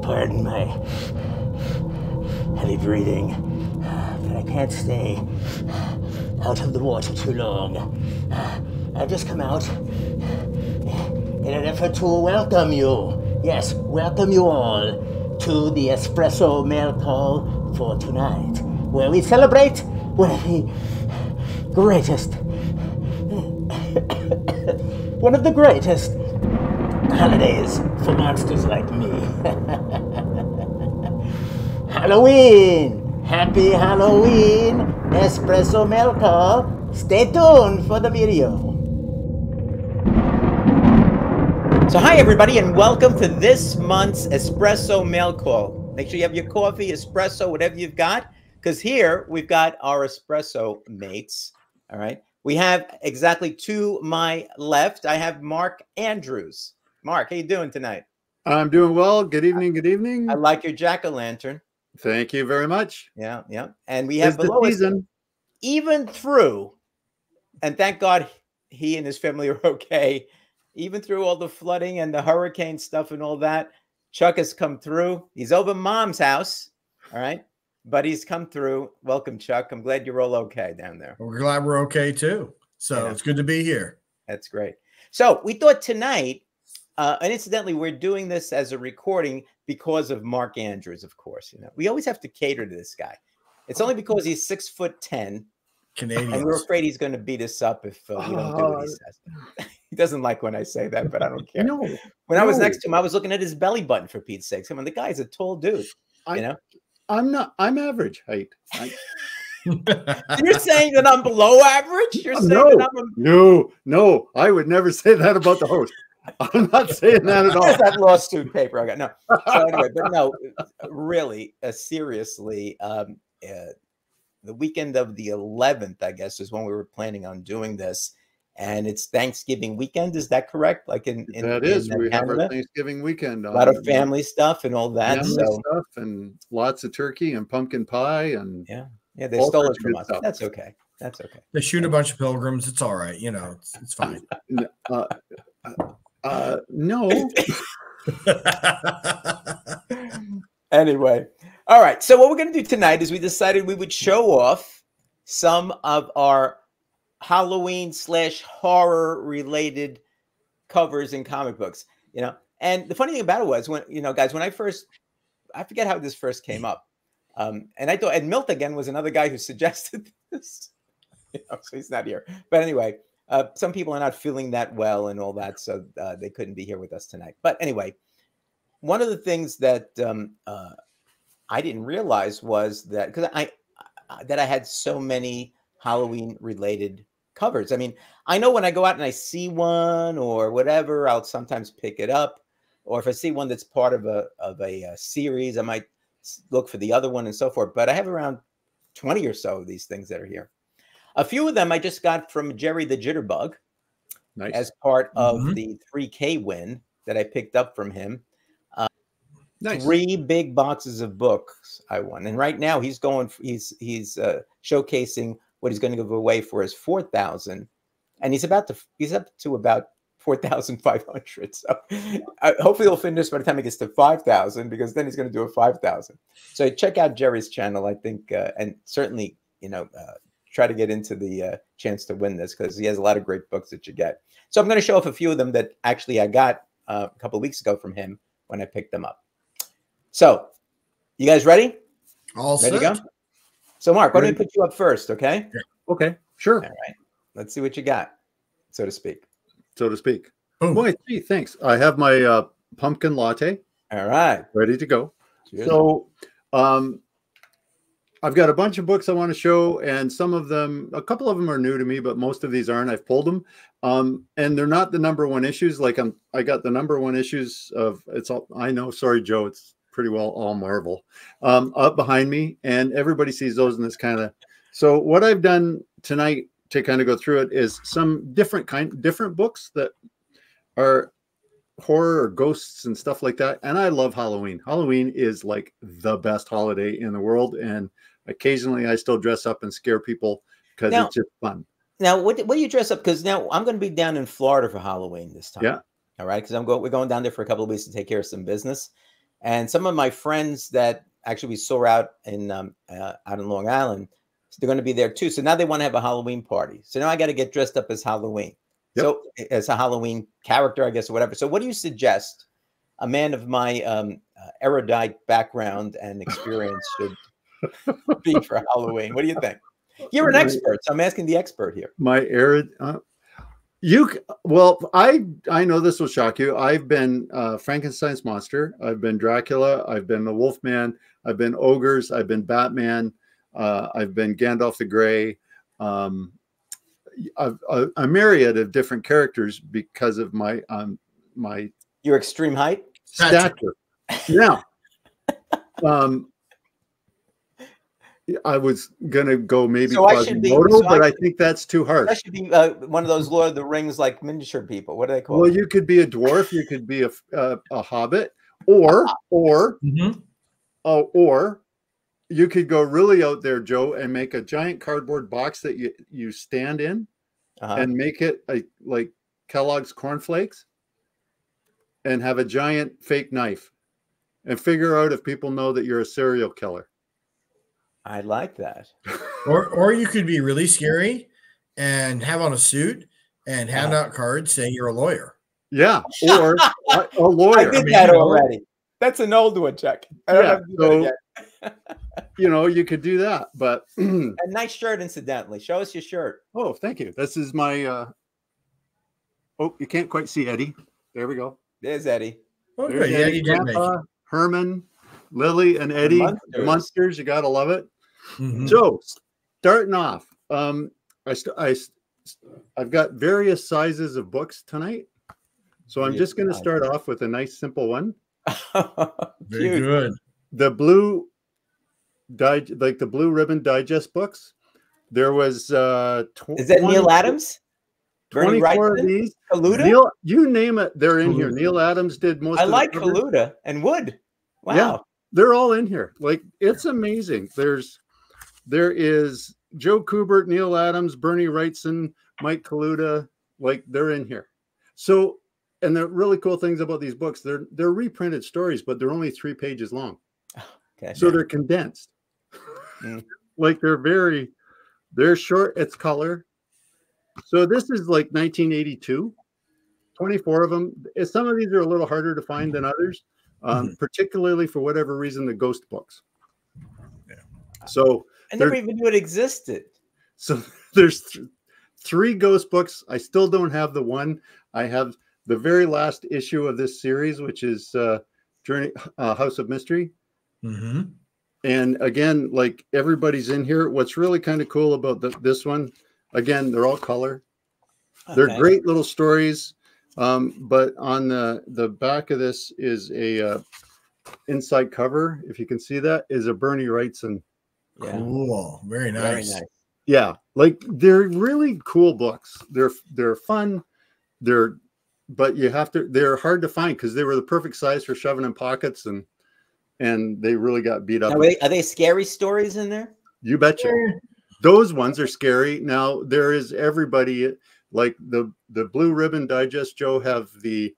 Pardon my heavy breathing, but I can't stay out of the water too long. I've just come out in an effort to welcome you. Yes, welcome you all to the Espresso mail call for tonight, where we celebrate one of the greatest holidays for monsters like me. Halloween! Happy Halloween! Espresso mail call. Stay tuned for the video. So hi everybody and welcome to this month's Espresso mail call. Make sure you have your coffee, espresso, whatever you've got, because here we've got our espresso mates. All right. We have exactly to my left, I have Mark Andrews. Mark, how you doing tonight? I'm doing well. Good evening. Good evening. I like your jack-o'-lantern. Thank you very much. Yeah, yeah. And we have below us, even through, and thank God he and his family are okay, even through all the flooding and the hurricane stuff and all that, Chuck has come through. He's over Mom's house, all right? But he's come through. Welcome, Chuck. I'm glad you're all okay down there. We're glad we're okay, too. So yeah, it's good to be here. That's great. So we thought tonight, and incidentally, we're doing this as a recording because of Mark Andrews, of course. You know, we always have to cater to this guy. It's only because he's 6'10", Canadian, and we're afraid he's going to beat us up if we don't do what he says. He doesn't like when I say that, but I don't care. When I was next to him, I was looking at his belly button, for Pete's sake. I mean, the guy's a tall dude. You know, I'm not. I'm average height. You're saying that I'm below average? You're saying that I'm no. I would never say that about the host. I'm not saying that at all. There's that lawsuit paper I got. No. So anyway, but no, really, seriously, the weekend of the 11th, I guess, is when we were planning on doing this. And it's Thanksgiving weekend. Is that correct? Like we have our Thanksgiving weekend. A lot of family stuff and all that. Stuff and lots of turkey and pumpkin pie. And yeah, they stole it from us. Stuff. That's okay. That's okay. They shoot a bunch of pilgrims. It's all right. You know, it's fine. No. Anyway, all right. So what we're going to do tonight is we decided we would show off some of our Halloween/horror related covers in comic books. You know, and the funny thing about it was when guys, when I forget how this first came up, and I thought, and Milt again was another guy who suggested this. So he's not here, but anyway. Some people are not feeling that well and all that, so they couldn't be here with us tonight. But anyway, one of the things that I didn't realize was that because I had so many Halloween-related covers. I mean, I know when I go out and I see one or whatever, I'll sometimes pick it up, or if I see one that's part of a series, I might look for the other one and so forth. But I have around 20 or so of these things that are here. A few of them I just got from Jerry the Jitterbug, nice, as part of the 3K win that I picked up from him. Nice. 3 big boxes of books I won, and right now he's showcasing what he's going to give away for his 4,000, and he's up to about 4,500. So hopefully he'll finish by the time he gets to 5,000, because then he's going to do a 5,000. So check out Jerry's channel, I think, and certainly try to get into the chance to win this, because he has a lot of great books that you get. So I'm going to show off a few of them that actually I got a couple of weeks ago from him when I picked them up. So you guys ready? All ready set. to go? So Mark, why don't we put you up first, okay? Yeah. Okay, sure. All right. Let's see what you got, so to speak. So to speak. Boy, gee, thanks. I have my pumpkin latte. All right. Ready to go. Cheers. So I've got a bunch of books I want to show, and some of them, a couple of them are new to me, but most of these aren't. I've pulled them, and they're not the #1 issues. Like I got the #1 issues of it's all. I know, sorry, Joe, it's pretty well all Marvel up behind me, and everybody sees those in this kind of. So what I've done tonight to kind of go through it is some different books that are horror or ghosts and stuff like that. And I love Halloween. Halloween is like the best holiday in the world, and occasionally I still dress up and scare people because it's just fun. Now, what do you dress up? Because now I'm going to be down in Florida for Halloween this time. Yeah. All right. Because we're going down there for a couple of weeks to take care of some business. And some of my friends that actually we saw out in Long Island, they're going to be there too. So now they want to have a Halloween party. So now I got to get dressed up as Halloween. Yep. So as a Halloween character, I guess, or whatever. So what do you suggest a man of my erudite background and experience should be for Halloween? What do you think? You're an expert, so I'm asking the expert here. My I know this will shock you. I've been Frankenstein's monster. I've been Dracula. I've been the Wolfman. I've been ogres. I've been Batman. I've been Gandalf the Grey. A myriad of different characters because of my your extreme height, stature. Now, I was gonna go maybe Quasimodo, but I think that's too harsh. I should be one of those Lord of the Rings like miniature people. What do they call? Well, you could be a dwarf, you could be a hobbit, or you could go really out there, Joe, and make a giant cardboard box that you stand in, and make it like Kellogg's cornflakes, and have a giant fake knife, and figure out if people know that you're a serial killer. I like that. Or you could be really scary and have on a suit and hand out cards saying you're a lawyer. Yeah, or a lawyer. I did that already. That's an old one, Chuck. I don't have to do that yet. You could do that, but a nice shirt, incidentally. Show us your shirt. Oh, thank you. This is my. Oh, you can't quite see Eddie. There we go. There's Eddie. Okay, Eddie, Grandpa, Herman, Lily, and Eddie. The Munsters. You gotta love it. So, starting off, I've got various sizes of books tonight, so I'm just going to start off with a nice simple one. Very good. The blue the Blue Ribbon Digest books. There was is that Neil Adams? 24 of these. Kaluta? Neil, you name it, they're in here. Neil Adams did most. I like Kaluta and Wood. Wow. Yeah, they're all in here. Like, it's amazing. There is Joe Kubert, Neil Adams, Bernie Wrightson, Mike Kaluta. Like, they're in here. So, and the really cool things about these books, they're reprinted stories, but they're only 3 pages long. Okay. So they're condensed. Like, they're short. It's color. So this is like 1982. 24 of them. Some of these are a little harder to find than others, particularly for whatever reason, the ghost books. Yeah. So I never even knew it existed. So there's 3 ghost books. I still don't have the one. I have the very last issue of this series, which is Journey House of Mystery. And again, like, everybody's in here. What's really kind of cool about this one, again, they're all color. Okay. They're great little stories. But on the back of this is a inside cover, if you can see that, is a Bernie Wrightson. Yeah. Cool. Very nice. Very nice. Yeah, like, they're really cool books. They're fun. But they're hard to find because they were the perfect size for shoving in pockets, and they really got beat up. Now, are they scary stories in there? You betcha. Those ones are scary. Now, there is everybody, like the Blue Ribbon Digest, Joe, have the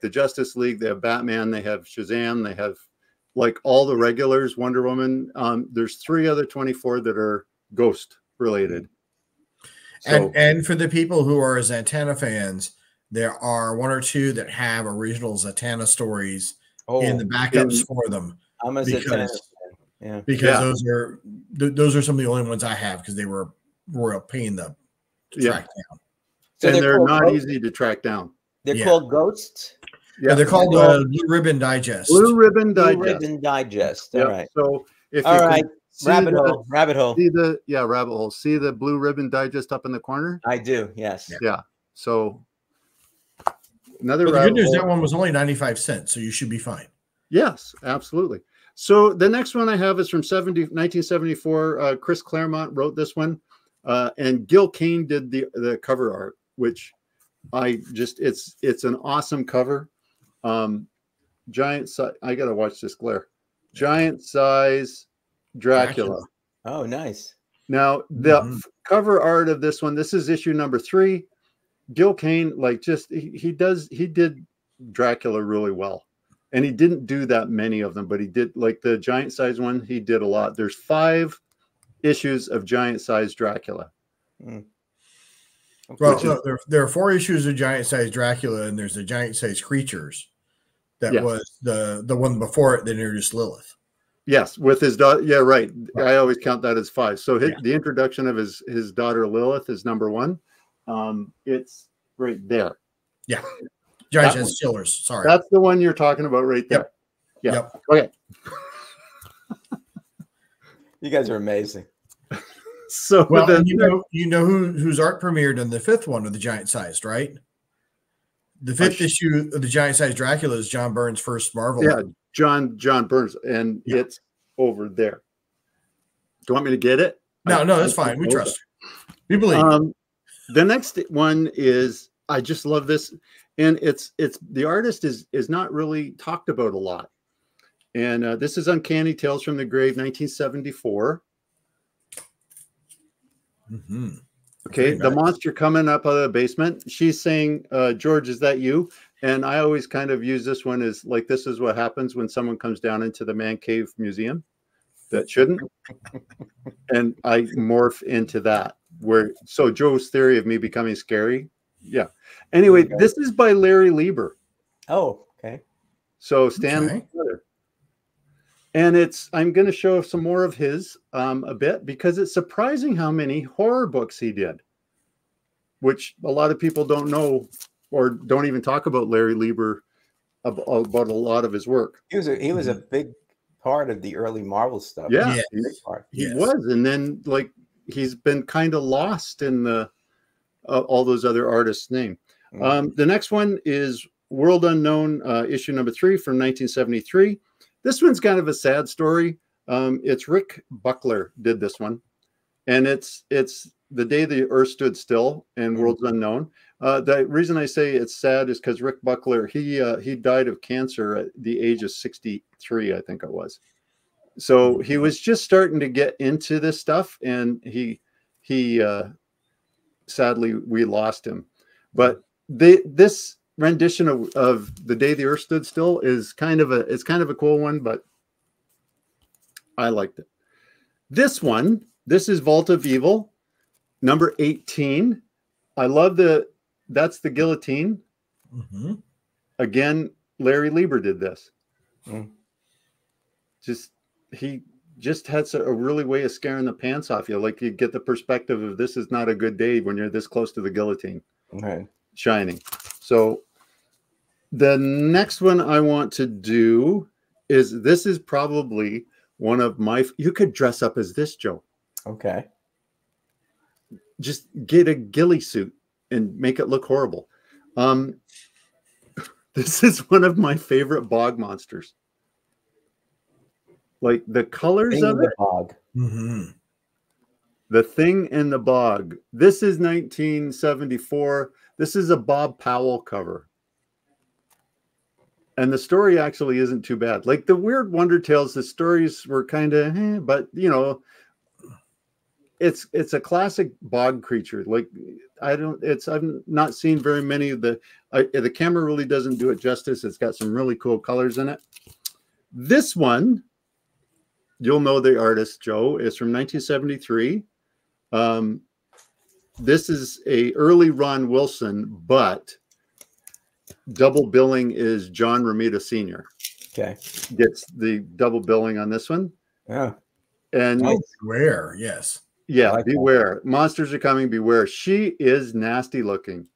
Justice League, they have Batman, they have Shazam, they have like all the regulars, Wonder Woman. There's 3 other 24 that are ghost related. So, and for the people who are Zatanna fans, there are 1 or 2 that have original Zatanna stories in the backups for them. I'm a Zatanna fan. Yeah, because those are some of the only ones I have, because they were royal pain to track down. So they're not easy to track down. They're called ghosts. Yeah, they're called Blue Ribbon Digest. Blue Ribbon Digest. Blue Ribbon Digest. All right. So if rabbit hole. See rabbit hole. See the Blue Ribbon Digest up in the corner? I do. Yes. Yeah. So the good news, that one was only 95 cents, so you should be fine. Yes, absolutely. So the next one I have is from 1974. Chris Claremont wrote this one, and Gil Kane did the cover art, which it's an awesome cover. Giant size. I gotta watch this glare. Giant size Dracula. Oh, nice. Now the cover art of this one. This is issue number 3. Gil Kane, he did Dracula really well. And he didn't do that many of them, but he did, like the giant size one, he did a lot. There's 5 issues of giant size Dracula. Mm. Well, no, there are 4 issues of giant size Dracula, and there's the giant size creatures. That was the one before it that introduced Lilith. Yes, with his daughter. Yeah, right. I always count that as 5. So the introduction of his daughter Lilith is number 1. It's right there. Yeah, giant size chillers. Sorry, that's the one you're talking about right there. Yep. Yeah. Yep. Okay. You guys are amazing. So well, you know whose art premiered in the 5th one of the giant sized, right? The 5th issue of the giant sized Dracula is John Byrne's first Marvel. Yeah, John Burns, and it's over there. Do you want me to get it? No, that's fine. We trust you. We believe. The next one is, I just love this, and it's the artist is not really talked about a lot, and this is Uncanny Tales from the Grave, 1974. Mm-hmm. Okay, the monster coming up out of the basement. She's saying, George, is that you? And I always kind of use this one as like, this is what happens when someone comes down into the man cave museum that shouldn't. And I morph into that. So Joe's theory of me becoming scary. Yeah. Anyway, this is by Larry Lieber. Oh, okay. So Stan. And I'm going to show some more of his a bit, because it's surprising how many horror books he did, which a lot of people don't know or don't even talk about Larry Lieber about a lot of his work. He was a big part of the early Marvel stuff. Yeah, he was. And then like he's been kind of lost in the all those other artists' name. The next one is World Unknown, issue number 3 from 1973. This one's kind of a sad story. It's Rick Buckler did this one, and it's The Day the Earth Stood Still and Worlds Unknown. The reason I say it's sad is because Rick Buckler, he died of cancer at the age of 63, I think it was. So he was just starting to get into this stuff, and he sadly we lost him. But this rendition of The Day the Earth Stood Still is kind of a cool one, but I liked it. This is Vault of Evil, number 18. I love that's the guillotine. Mm-hmm. Again, Larry Lieber did this. He just had a really way of scaring the pants off you. Like you get the perspective of this is not a good day when you're this close to the guillotine. Okay. Shining. So the next one I want to do is, this is probably one of my, you could dress up as this, Joe. Okay. Just get a ghillie suit and make it look horrible. This is one of my favorite bog monsters. Like the colors of it. Bog. Mm-hmm. The Thing in the Bog. This is 1974. This is a Bob Powell cover. And the story actually isn't too bad. Like the Weird Wonder Tales, the stories were kind of, but you know, it's a classic bog creature. Like I've not seen very many of the camera really doesn't do it justice. It's got some really cool colors in it. This one, you'll know the artist, Joe, is from 1973. This is a early Ron Wilson, but double billing is John Romita Sr. Okay. Gets the double billing on this one. Yeah. And Beware, yes. Yeah, like beware. That. Monsters are coming, beware. She is nasty looking.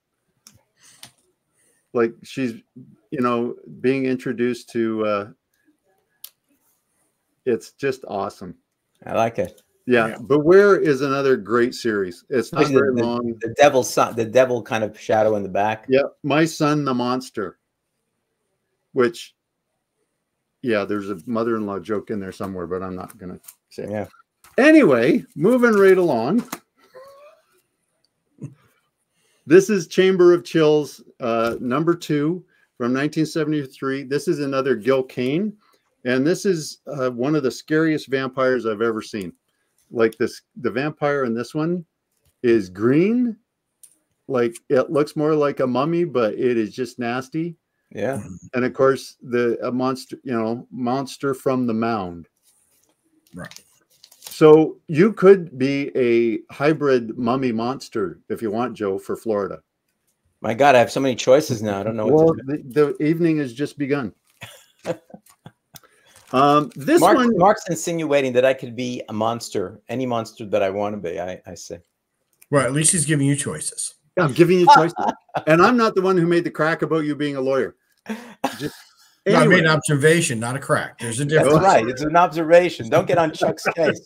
Like she's, being introduced to it's just awesome. I like it. Yeah. Beware is another great series. It's not very long. The devil's son, the devil kind of shadow in the back. Yeah. My Son the Monster. Which, yeah, there's a mother-in-law joke in there somewhere, but I'm not gonna say it. Yeah. Anyway, moving right along. This is Chamber of Chills, number 2 from 1973. This is another Gil Kane. And this is one of the scariest vampires I've ever seen. Like the vampire in this one is green. Like it looks more like a mummy, but it is just nasty. Yeah. And of course, a monster, monster from the mound. Right. So you could be a hybrid mummy monster if you want, Joe, for Florida. My God, I have so many choices now. I don't know what to do. The evening has just begun. Mark's insinuating that I could be a monster, any monster that I want to be. I say. Well, at least he's giving you choices. I'm giving you choices, and I'm not the one who made the crack about you being a lawyer. Just anyway. No, I made an observation, not a crack. There's a difference. That's right. It's an observation. Don't get on Chuck's case.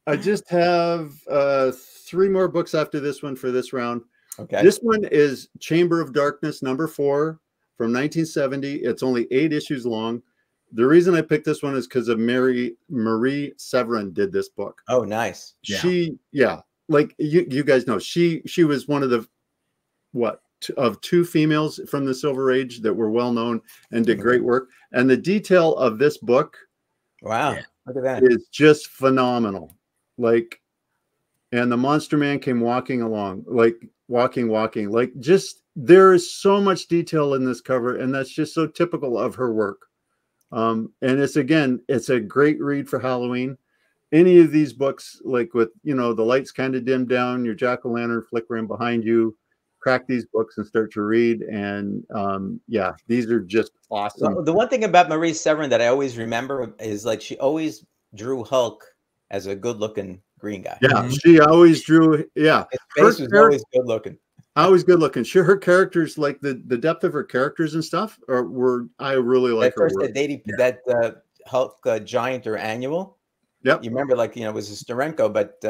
I just have 3 more books after this one for this round. Okay. This one is Chamber of Darkness, #4 from 1970. It's only 8 issues long. The reason I picked this one is because of Marie Severin did this book. Oh, nice. Yeah. Like you guys know, she was one of the of 2 females from the Silver Age that were well known and did great work. And the detail of this book, wow, look at that, is just phenomenal. Like, and the Monster Man came walking along, like walking, like just there is so much detail in this cover, and that's just so typical of her work. And it's a great read for Halloween. Any of these books, like with the lights kind of dim down, your jack-o'-lantern flickering behind you, crack these books and start to read. And yeah, these are just awesome. Well, the one thing about Marie Severin that I always remember is like she always drew Hulk as a good-looking green guy. Yeah, she always drew. Yeah, his face was always good-looking. Always good-looking. Sure, her characters, like the depth of her characters and stuff, I really like her work. That Hulk Giant or Annual. Yep. You remember, like, it was a Steranko, but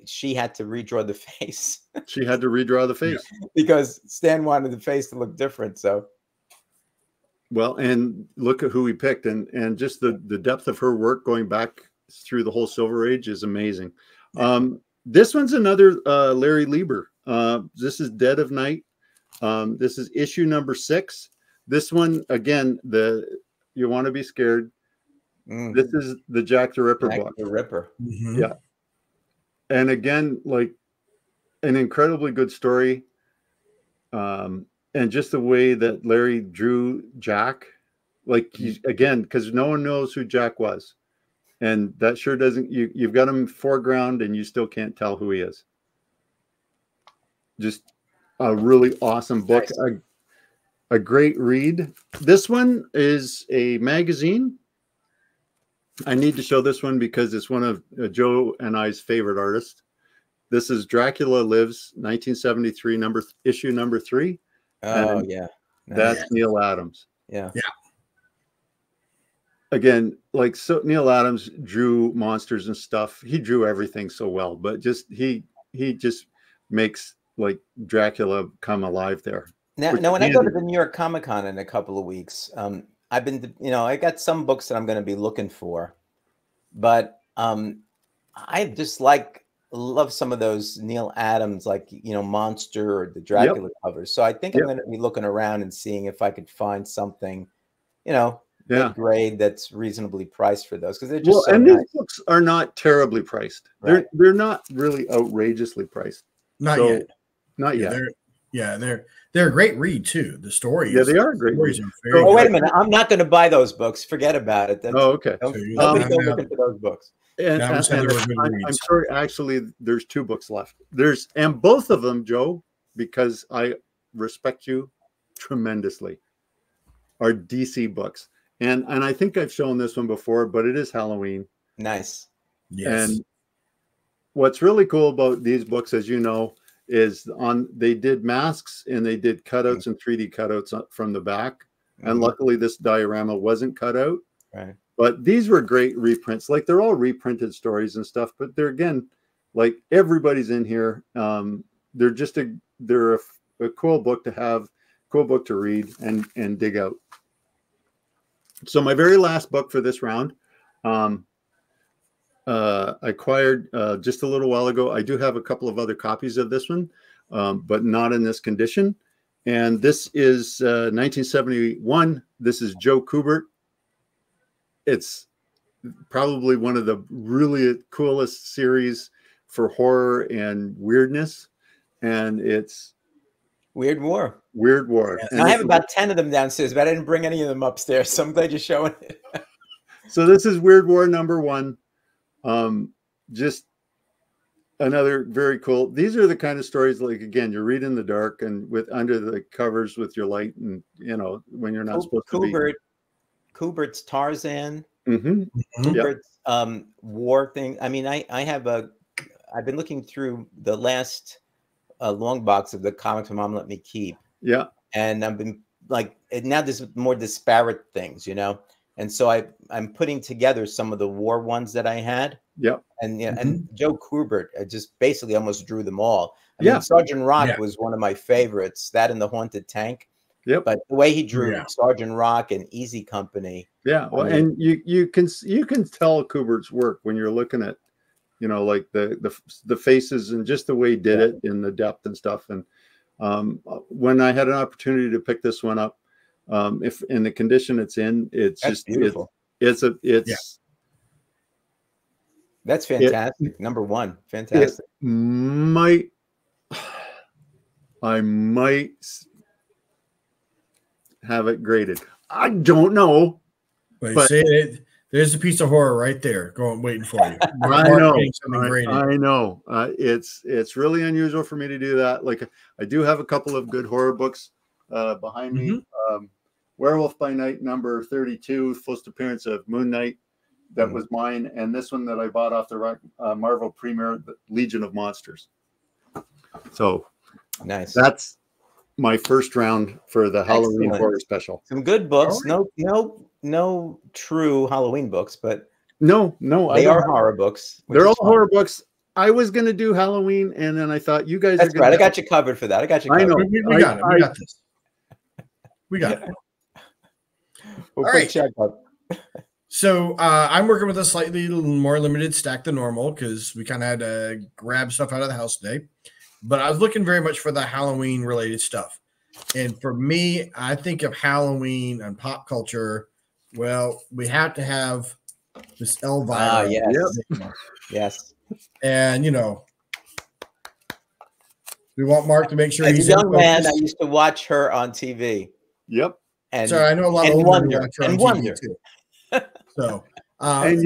she had to redraw the face. She had to redraw the face because Stan wanted the face to look different. So, well, and look at who we picked, and just the depth of her work going back through the whole Silver Age is amazing. This one's another Larry Lieber. This is Dead of Night. This is issue #6. This one, again, You Want to Be Scared. This is the Jack the Ripper book. The Ripper. Mm-hmm. Yeah. And again, like an incredibly good story. And just the way that Larry drew Jack, like again, because no one knows who Jack was. And that sure doesn't, you've got him foreground and you still can't tell who he is. Just a really awesome book. Nice. A great read. This one is a magazine. I need to show this one because it's one of Joe and I's favorite artists. This is Dracula Lives, 1973, issue #3. Oh, yeah. That's Neil Adams. Yeah. Yeah. Again, like, so Neil Adams drew monsters and stuff. He drew everything so well, but just he just makes like Dracula come alive there. Now, when I go to the New York Comic Con in a couple of weeks, I've been, I got some books that I'm going to be looking for, but I just love some of those Neil Adams, like, Monster or the Dracula covers. So I think I'm going to be looking around and seeing if I could find something, grade that's reasonably priced for those, because they're just and these books are not terribly priced. Right. They're not really outrageously priced. Not yet. Not yet. They're a great read too. The stories. Yeah, they are a great read. Oh, wait a minute. I'm not going to buy those books. Forget about it. Okay. Don't look at those books. And I'm sorry. Actually, there's 2 books left. And both of them, Joe, because I respect you tremendously, are DC books. And I think I've shown this one before, but it is Halloween. Nice. Yes. And what's really cool about these books, as you know, is they did masks and they did cutouts and 3D cutouts from the back. And luckily this diorama wasn't cut out. Right. But these were great reprints. Like, they're all reprinted stories and stuff, but they're, again, like, everybody's in here. They're just they're a cool book to have, cool book to read and dig out. So my very last book for this round, I acquired just a little while ago. I do have a couple of other copies of this one, but not in this condition. And this is 1971. This is Joe Kubert. It's probably one of the really coolest series for horror and weirdness. And it's Weird War. Weird War. And I have about 10 of them downstairs, but I didn't bring any of them upstairs. So I'm glad you're showing it. So this is Weird War #1. Just another very cool. These are the kind of stories, like, again, you read in the dark and with under the covers with your light, and when you're not supposed to be. Kubert's Tarzan. Mm-hmm. Kubert's war thing. I mean, I've been looking through the last long box of the comics my mom let me keep. Yeah. And I've been like, now there's more disparate things, And so I'm putting together some of the war ones that I had. Yep. And and Joe Kubert, I just basically almost drew them all. I mean, Sergeant Rock was one of my favorites. That and the Haunted Tank. Yep. But the way he drew Sergeant Rock and Easy Company. Yeah. Well, and you can tell Kubert's work when you're looking at, like the faces and just the way he did it in the depth and stuff. And when I had an opportunity to pick this one up, if in the condition it's in, it's That's just beautiful. That's fantastic. #1, fantastic. I might have it graded. I don't know. But say it. There's a piece of horror right there, waiting for you. I know. It's really unusual for me to do that. Like, I do have a couple of good horror books behind me. Werewolf by Night #32, first appearance of Moon Knight. That was mine, and this one that I bought off the Marvel Premiere, the Legion of Monsters. So nice. That's my first round for the Halloween horror special. Some good books. No true Halloween books, but no, they are horror books. They're all horror books. I was going to do Halloween, and then I thought you guys. That's right. I got you covered for that. I got you covered. I know. We got it. We got this. We got it. All right. So I'm working with a slightly more limited stack than normal because we kind of had to grab stuff out of the house today. But I was looking very much for the Halloween related stuff. And for me, I think of Halloween and pop culture. Well, we have to have this Elvira. Yes. And, we want Mark to make sure he's a young man. I used to watch her on TV. Yep. And so I know a lot of wonder too. So, and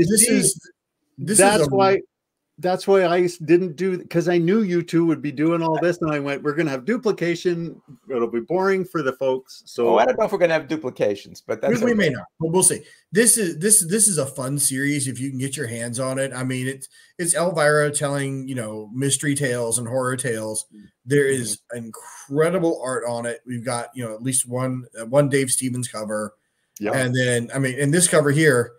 that's why I didn't do, because I knew you two would be doing all this, and I went, we're going to have duplication. It'll be boring for the folks. So I don't know if we're going to have duplications, but that's we may not. But we'll see. This is a fun series if you can get your hands on it. I mean, it's Elvira telling mystery tales and horror tales. There is incredible art on it. We've got at least one Dave Stevens cover. Yeah. And then, I mean, in this cover here,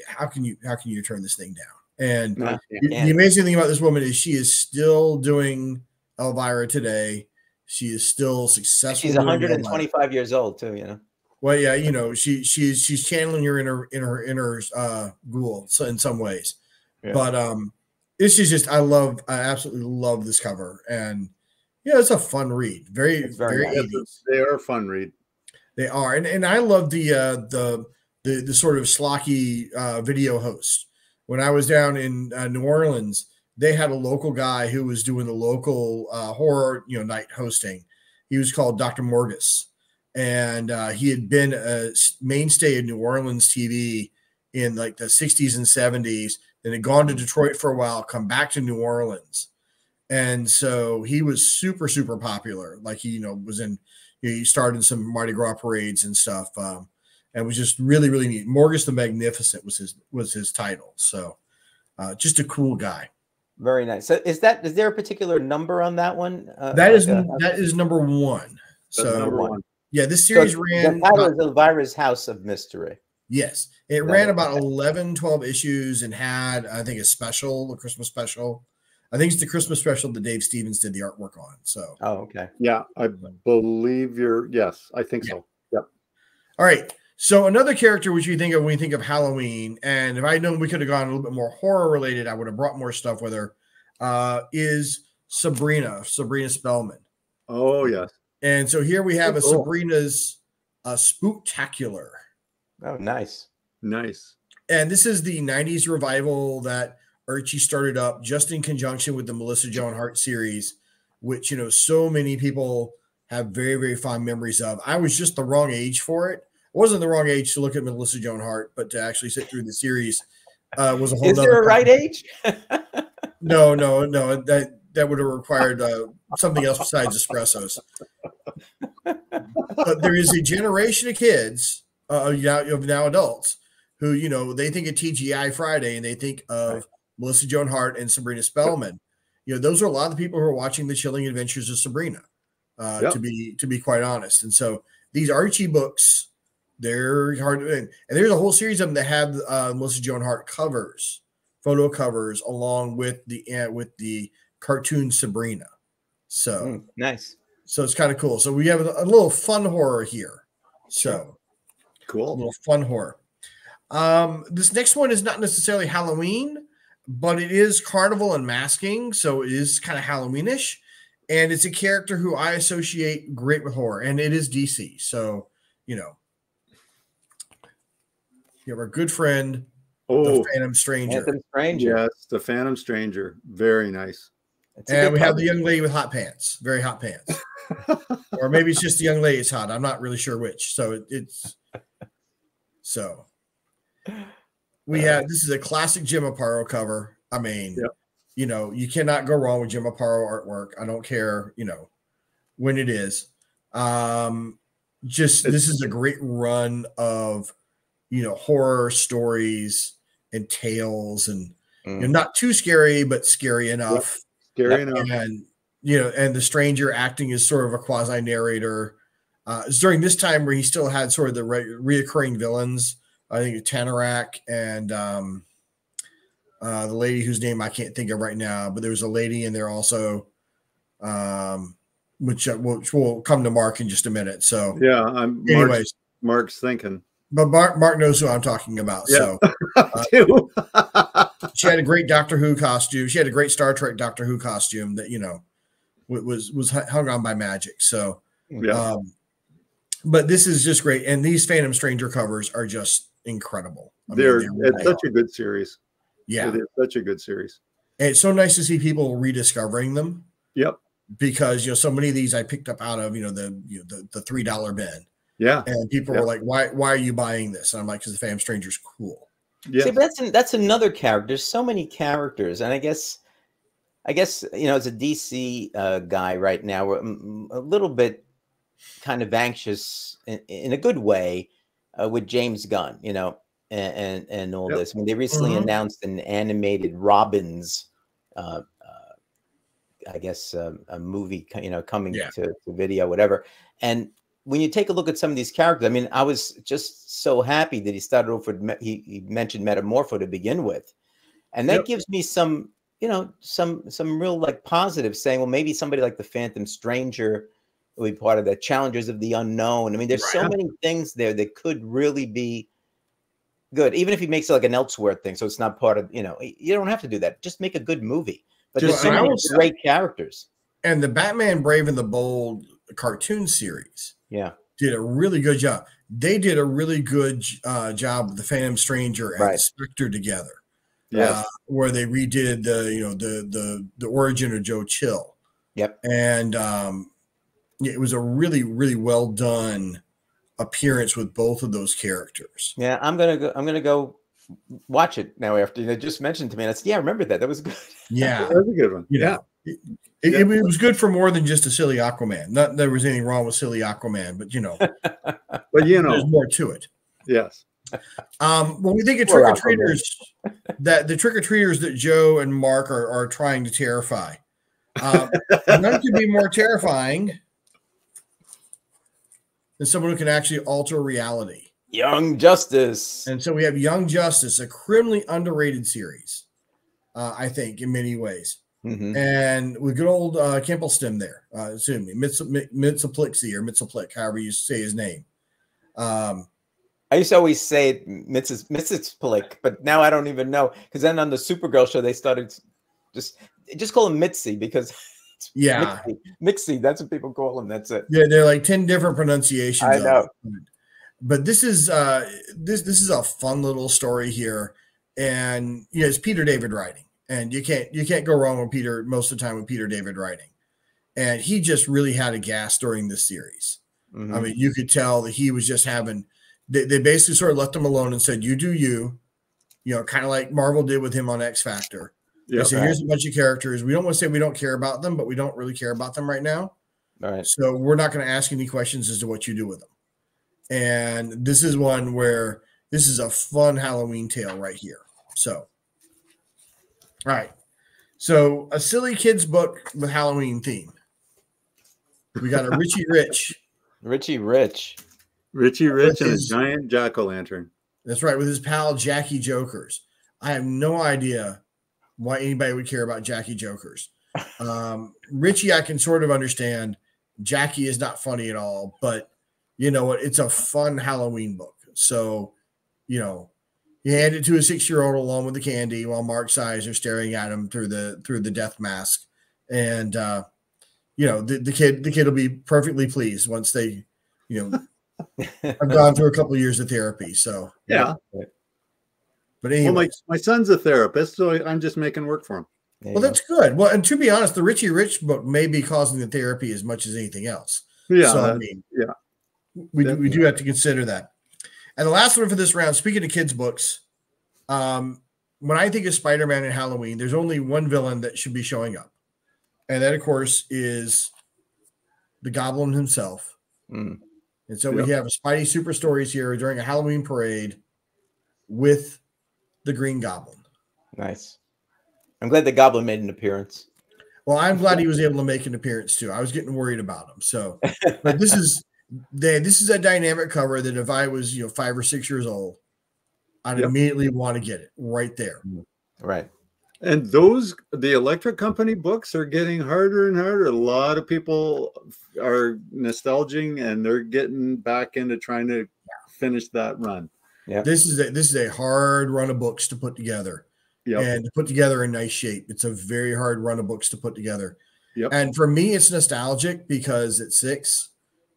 how can you turn this thing down? And the amazing thing about this woman is she is still doing Elvira today. She is still successful. She's 125 years old too, Well, yeah, she's channeling her inner ghoul in some ways. Yeah. But this is just I absolutely love this cover, and it's a fun read. Very nice. 80s. They are a fun read. They are, and I love the sort of schlocky video host. When I was down in New Orleans, they had a local guy who was doing the local horror night hosting. He was called Dr. Morgus, and he had been a mainstay in New Orleans TV in like the 60s and 70s. Then had gone to Detroit for a while, come back to New Orleans, and so he was super, super popular. Like he was in. He started in some Mardi Gras parades and stuff, and was just really, really neat. Morgus the Magnificent was his title. So, just a cool guy. Very nice. So, is there a particular number on that one? That is #1. So, #1. Yeah, this series ran. The title is Elvira's House of Mystery. Yes, it ran about 11, 12 issues and had, I think, a Christmas special. I think it's the Christmas special that Dave Stevens did the artwork on. So, okay. Yeah, I believe yes, I think so. Yep. All right. So another character which you think of when you think of Halloween, and if I known we could have gone a little bit more horror related, I would have brought more stuff with her, is Sabrina Spellman. Oh, yes. And so here we have Sabrina's Spooktacular. Oh, nice. Nice. And this is the 90s revival that Archie started up just in conjunction with the Melissa Joan Hart series, which, so many people have very, very fond memories of. I was just the wrong age for it. I wasn't the wrong age to look at Melissa Joan Hart, but to actually sit through the series was a whole. Is there a right age? No. That would have required something else besides espressos. But there is a generation of kids, of now adults, who, you know, they think of TGI Friday and they think of Melissa Joan Hart and Sabrina Spellman. You know, those are a lot of the people who are watching The Chilling Adventures of Sabrina, to be quite honest. And so these Archie books, they're hard to, and there's a whole series of them that have Melissa Joan Hart covers, photo covers, along with the cartoon Sabrina. So nice. So it's kind of cool. So we have a little fun horror here. So cool. A little fun horror. This next one is not necessarily Halloween, but it is carnival and masking. So it is kind of Halloweenish. And it's a character who I associate great with horror. And it is DC. So, you know, you have our good friend, the Phantom Stranger. Phantom Stranger. Yes, the Phantom Stranger. Very nice. And we have the young lady with hot pants. Very hot pants. Or maybe it's just the young lady is hot. I'm not really sure which. So we have, this is a classic Jim Aparo cover. I mean, you know, you cannot go wrong with Jim Aparo artwork. I don't care, you know, when it is. This is a great run of, you know, horror stories and tales, and you know, not too scary, but scary enough. Scary enough. And you know, and the stranger acting as sort of a quasi narrator. It's during this time where he still had sort of the reoccurring villains. I think Tanarak and the lady whose name I can't think of right now, but there was a lady in there also, which will come to Mark in just a minute. So yeah, anyways, Mark's thinking. But Mark knows who I'm talking about. Yeah. So she had a great Doctor Who costume. She had a great Star Trek Doctor Who costume that, you know, was hung on by magic. So, but this is just great. And these Phantom Stranger covers are just incredible. It's such a good series. Yeah. It is such a good series. And it's so nice to see people rediscovering them. Yep. Because, you know, so many of these I picked up out of, you know, the $3 bin. Yeah. And people were like, why are you buying this? And I'm like, because the Phantom Stranger's cool. Yeah. See, but that's another character. There's so many characters. And I guess, you know, as a DC guy right now, we're a little bit kind of anxious in a good way with James Gunn, you know, and all this. I mean, they recently announced an animated Robins, I guess, a movie, you know, coming to video, whatever. And when you take a look at some of these characters, I mean, I was just so happy that he started off with, he mentioned Metamorpho to begin with. And that gives me some, you know, some real like positive saying, well, maybe somebody like the Phantom Stranger will be part of the Challengers of the Unknown. I mean, there's so many things there that could really be good, even if he makes it like an Elseworld thing. So it's not part of, you know, you don't have to do that. Just make a good movie. But there's so many great characters. And the Batman Brave and the Bold cartoon series did a really good job. They did a really good job with the Phantom Stranger and Spectre together. Where they redid the origin of Joe Chill. And it was a really, really well done appearance with both of those characters. Yeah, I'm gonna go watch it now after you just mentioned to me. And I said, yeah, I remember that. That was good. Yeah, that was a good one. Yeah. It was good for more than just a silly Aquaman. Not that there was anything wrong with silly Aquaman, but you know, there's more to it. Yes. When we think of trick-or-treaters, the trick-or-treaters that Joe and Mark are trying to terrify, none could be more terrifying than someone who can actually alter reality. Young Justice. And so we have Young Justice, a criminally underrated series, I think, in many ways. And with good old Kempelstim there, assuming Mitzelplixi or Mitzelplick, however you say his name. I used to always say Mrs. Plick, but now I don't even know, because then on the Supergirl show they started just call him Mitzi, because Mixie, that's what people call him. That's it. Yeah, they're like 10 different pronunciations. I know. But this is this is a fun little story here, and you know, it's Peter David writing. And you can't go wrong with Peter most of the time with Peter David writing. and he just really had a gas during this series. I mean, you could tell that he was just having. They basically sort of left him alone and said, "You do you," kind of like Marvel did with him on X Factor. They said, "Here's a bunch of characters. We don't want to say we don't care about them, but we don't really care about them right now. So we're not going to ask any questions as to what you do with them." And this is one where this is a fun Halloween tale right here. So, all right. So a silly kids book with Halloween theme. We got a Richie Rich. Richie Rich and a giant jack-o'-lantern. That's right, with his pal Jackie Jokers. I have no idea why anybody would care about Jackie Jokers. Richie, I can sort of understand. Jackie is not funny at all, but you know what? It's a fun Halloween book. So, you hand it to a 6-year-old along with the candy while Mark's eyes are staring at him through the death mask. And, the kid will be perfectly pleased once they, have gone through a couple of years of therapy. So, yeah. But anyway, well, my son's a therapist, so I'm just making work for him. Well, that's good. Well, and to be honest, the Richie Rich book may be causing the therapy as much as anything else. Yeah. So, I mean, we do have to consider that. And the last one for this round, speaking of kids' books, when I think of Spider-Man and Halloween, there's only one villain that should be showing up. And that, of course, is the Goblin himself. And so we have a Spidey Super Stories here during a Halloween parade with the Green Goblin. Nice. I'm glad the Goblin made an appearance. Well, I'm glad he was able to make an appearance too. I was getting worried about him. So, but this is a dynamic cover that if I was 5 or 6 years old, I'd immediately want to get it right there. Right. And the Electric Company books are getting harder and harder. A lot of people are nostalgic and they're getting back into trying to finish that run. Yeah. This is a hard run of books to put together. And to put together in nice shape. It's a very hard run of books to put together. And for me, it's nostalgic because at 6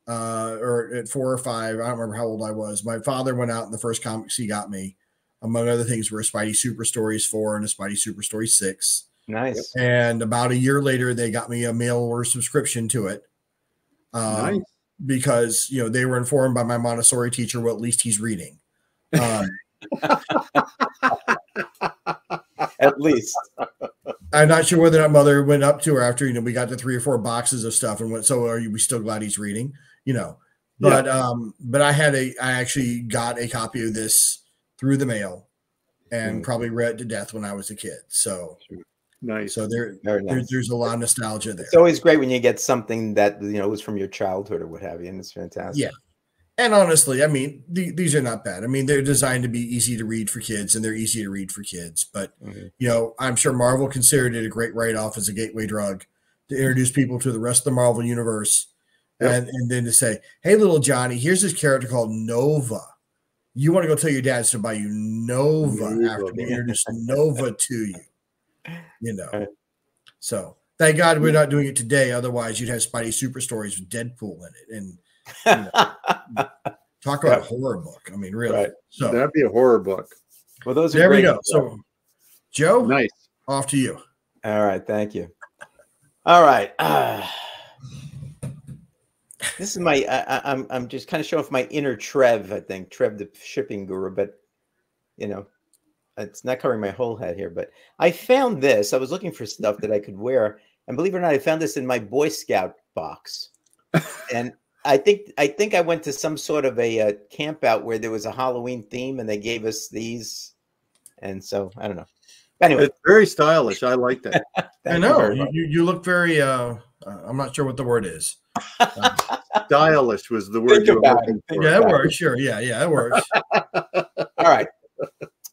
or at 4 or 5, I don't remember how old I was. My father went out and the first comics he got me, among other things, were a Spidey Super Stories 4 and a Spidey Super Stories 6. Nice. And about a year later, they got me a mail order subscription to it. Nice. Because, they were informed by my Montessori teacher, well, at least he's reading. At least. I'm not sure whether that mother went up to her after, we got to 3 or 4 boxes of stuff and went, so are we still glad he's reading? But I actually got a copy of this through the mail and probably read it to death when I was a kid. So nice. So there's a lot of nostalgia there. It's always great when you get something that, was from your childhood or what have you. And it's fantastic. Yeah. And honestly, I mean, these are not bad. I mean, they're designed to be easy to read for kids, and they're easy to read for kids. But, I'm sure Marvel considered it a great write-off as a gateway drug to introduce people to the rest of the Marvel universe. And then to say, hey, little Johnny, here's this character called Nova. You want to go tell your dads to buy you Nova after we introduce Nova to you. So thank God we're not doing it today. Otherwise, you'd have Spidey Super Stories with Deadpool in it. And talk about a horror book. I mean, really. Right. So that'd be a horror book. Well, those are there great. we go. So, Joe, nice. Off to you. All right, thank you. All right, this is my. I'm just kind of showing off my inner Trev. I think Trev, the shipping guru, but it's not covering my whole head here. But I found this. I was looking for stuff that I could wear, and believe it or not, I found this in my Boy Scout box, and. I think I went to some sort of a camp out where there was a Halloween theme and they gave us these. And so I don't know. Anyway, it's very stylish. I like that. I know you look very, I'm not sure what the word is. Stylish was the word. Yeah, that works. Sure. Yeah, that works. All right.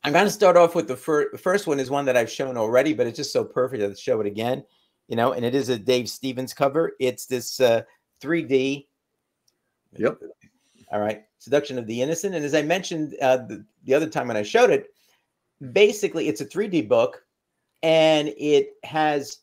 I'm going to start off with the first one is one that I've shown already, but it's just so perfect to show it again, and it is a Dave Stevens cover. It's this 3D. Yep. All right. Seduction of the Innocent. And as I mentioned the other time when I showed it, basically it's a 3D book and it has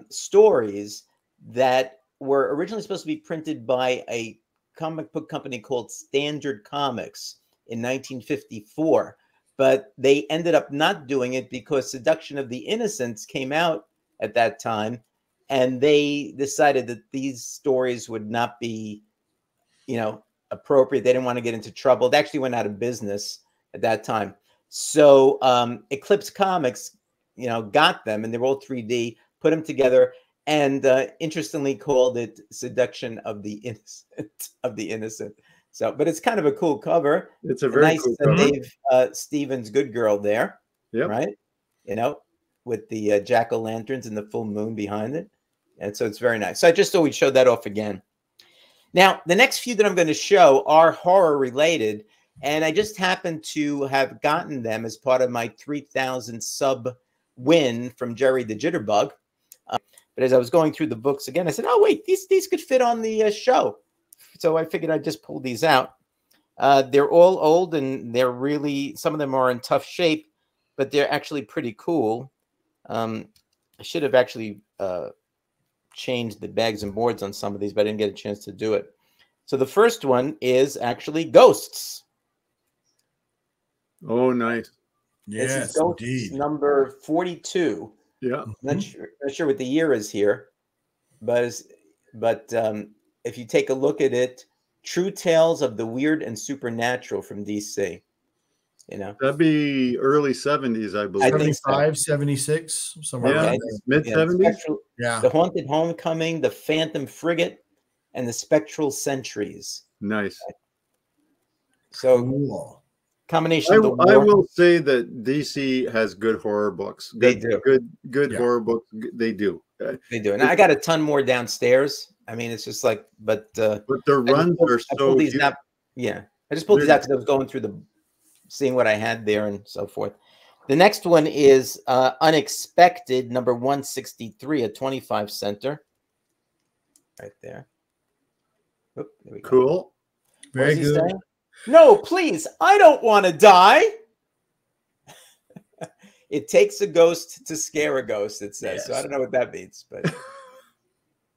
stories that were originally supposed to be printed by a comic book company called Standard Comics in 1954. But they ended up not doing it because Seduction of the Innocents came out at that time. and they decided that these stories would not be, you know, appropriate. They didn't want to get into trouble. They actually went out of business at that time. So Eclipse Comics, you know, got them, and they're all 3D, put them together, and interestingly called it "Seduction of the Innocent." Of the Innocent. So, but it's kind of a cool cover. It's a very nice cool cover. Dave Stevens Good Girl there, Yep. right? You know, with the jack-o'-lanterns and the full moon behind it, and so it's very nice. So I just thought we'd show that off again. Now, the next few that I'm going to show are horror related, and I just happened to have gotten them as part of my 3,000 sub win from Jerry the Jitterbug. But as I was going through the books again, I said, oh, wait, these could fit on the show. So I figured I'd just pull these out. They're all old, and they're really, some of them are in tough shape, but they're actually pretty cool. I should have actually changed the bags and boards on some of these, but I didn't get a chance to do it. So the first one is actually Ghosts. Oh, nice. Yes, this is Ghosts indeed. number 42. Yeah. Not sure what the year is here, but if you take a look at it, True Tales of the Weird and Supernatural from DC. You know, That'd be early 70s, I believe. I think so. 75, 76, somewhere Yeah, around mid 70s. there. The Haunted Homecoming, the Phantom Frigate, and the Spectral Sentries. Nice. So Cool. combination of the I war. will say that DC has good horror books. They do. Good Yeah. horror books. They do. They do. And I got a ton more downstairs. I mean, it's just like, but the runs are I so pulled these huge. out. Yeah. I just pulled these out because I was going through seeing what I had there and so forth. The next one is Unexpected, number 163, a 25 center. Right there. Oop, there we go. Cool. What Very does he good. say? No, please, I don't want to die. It takes a ghost to scare a ghost, it says. Yes. So I don't know what that means, but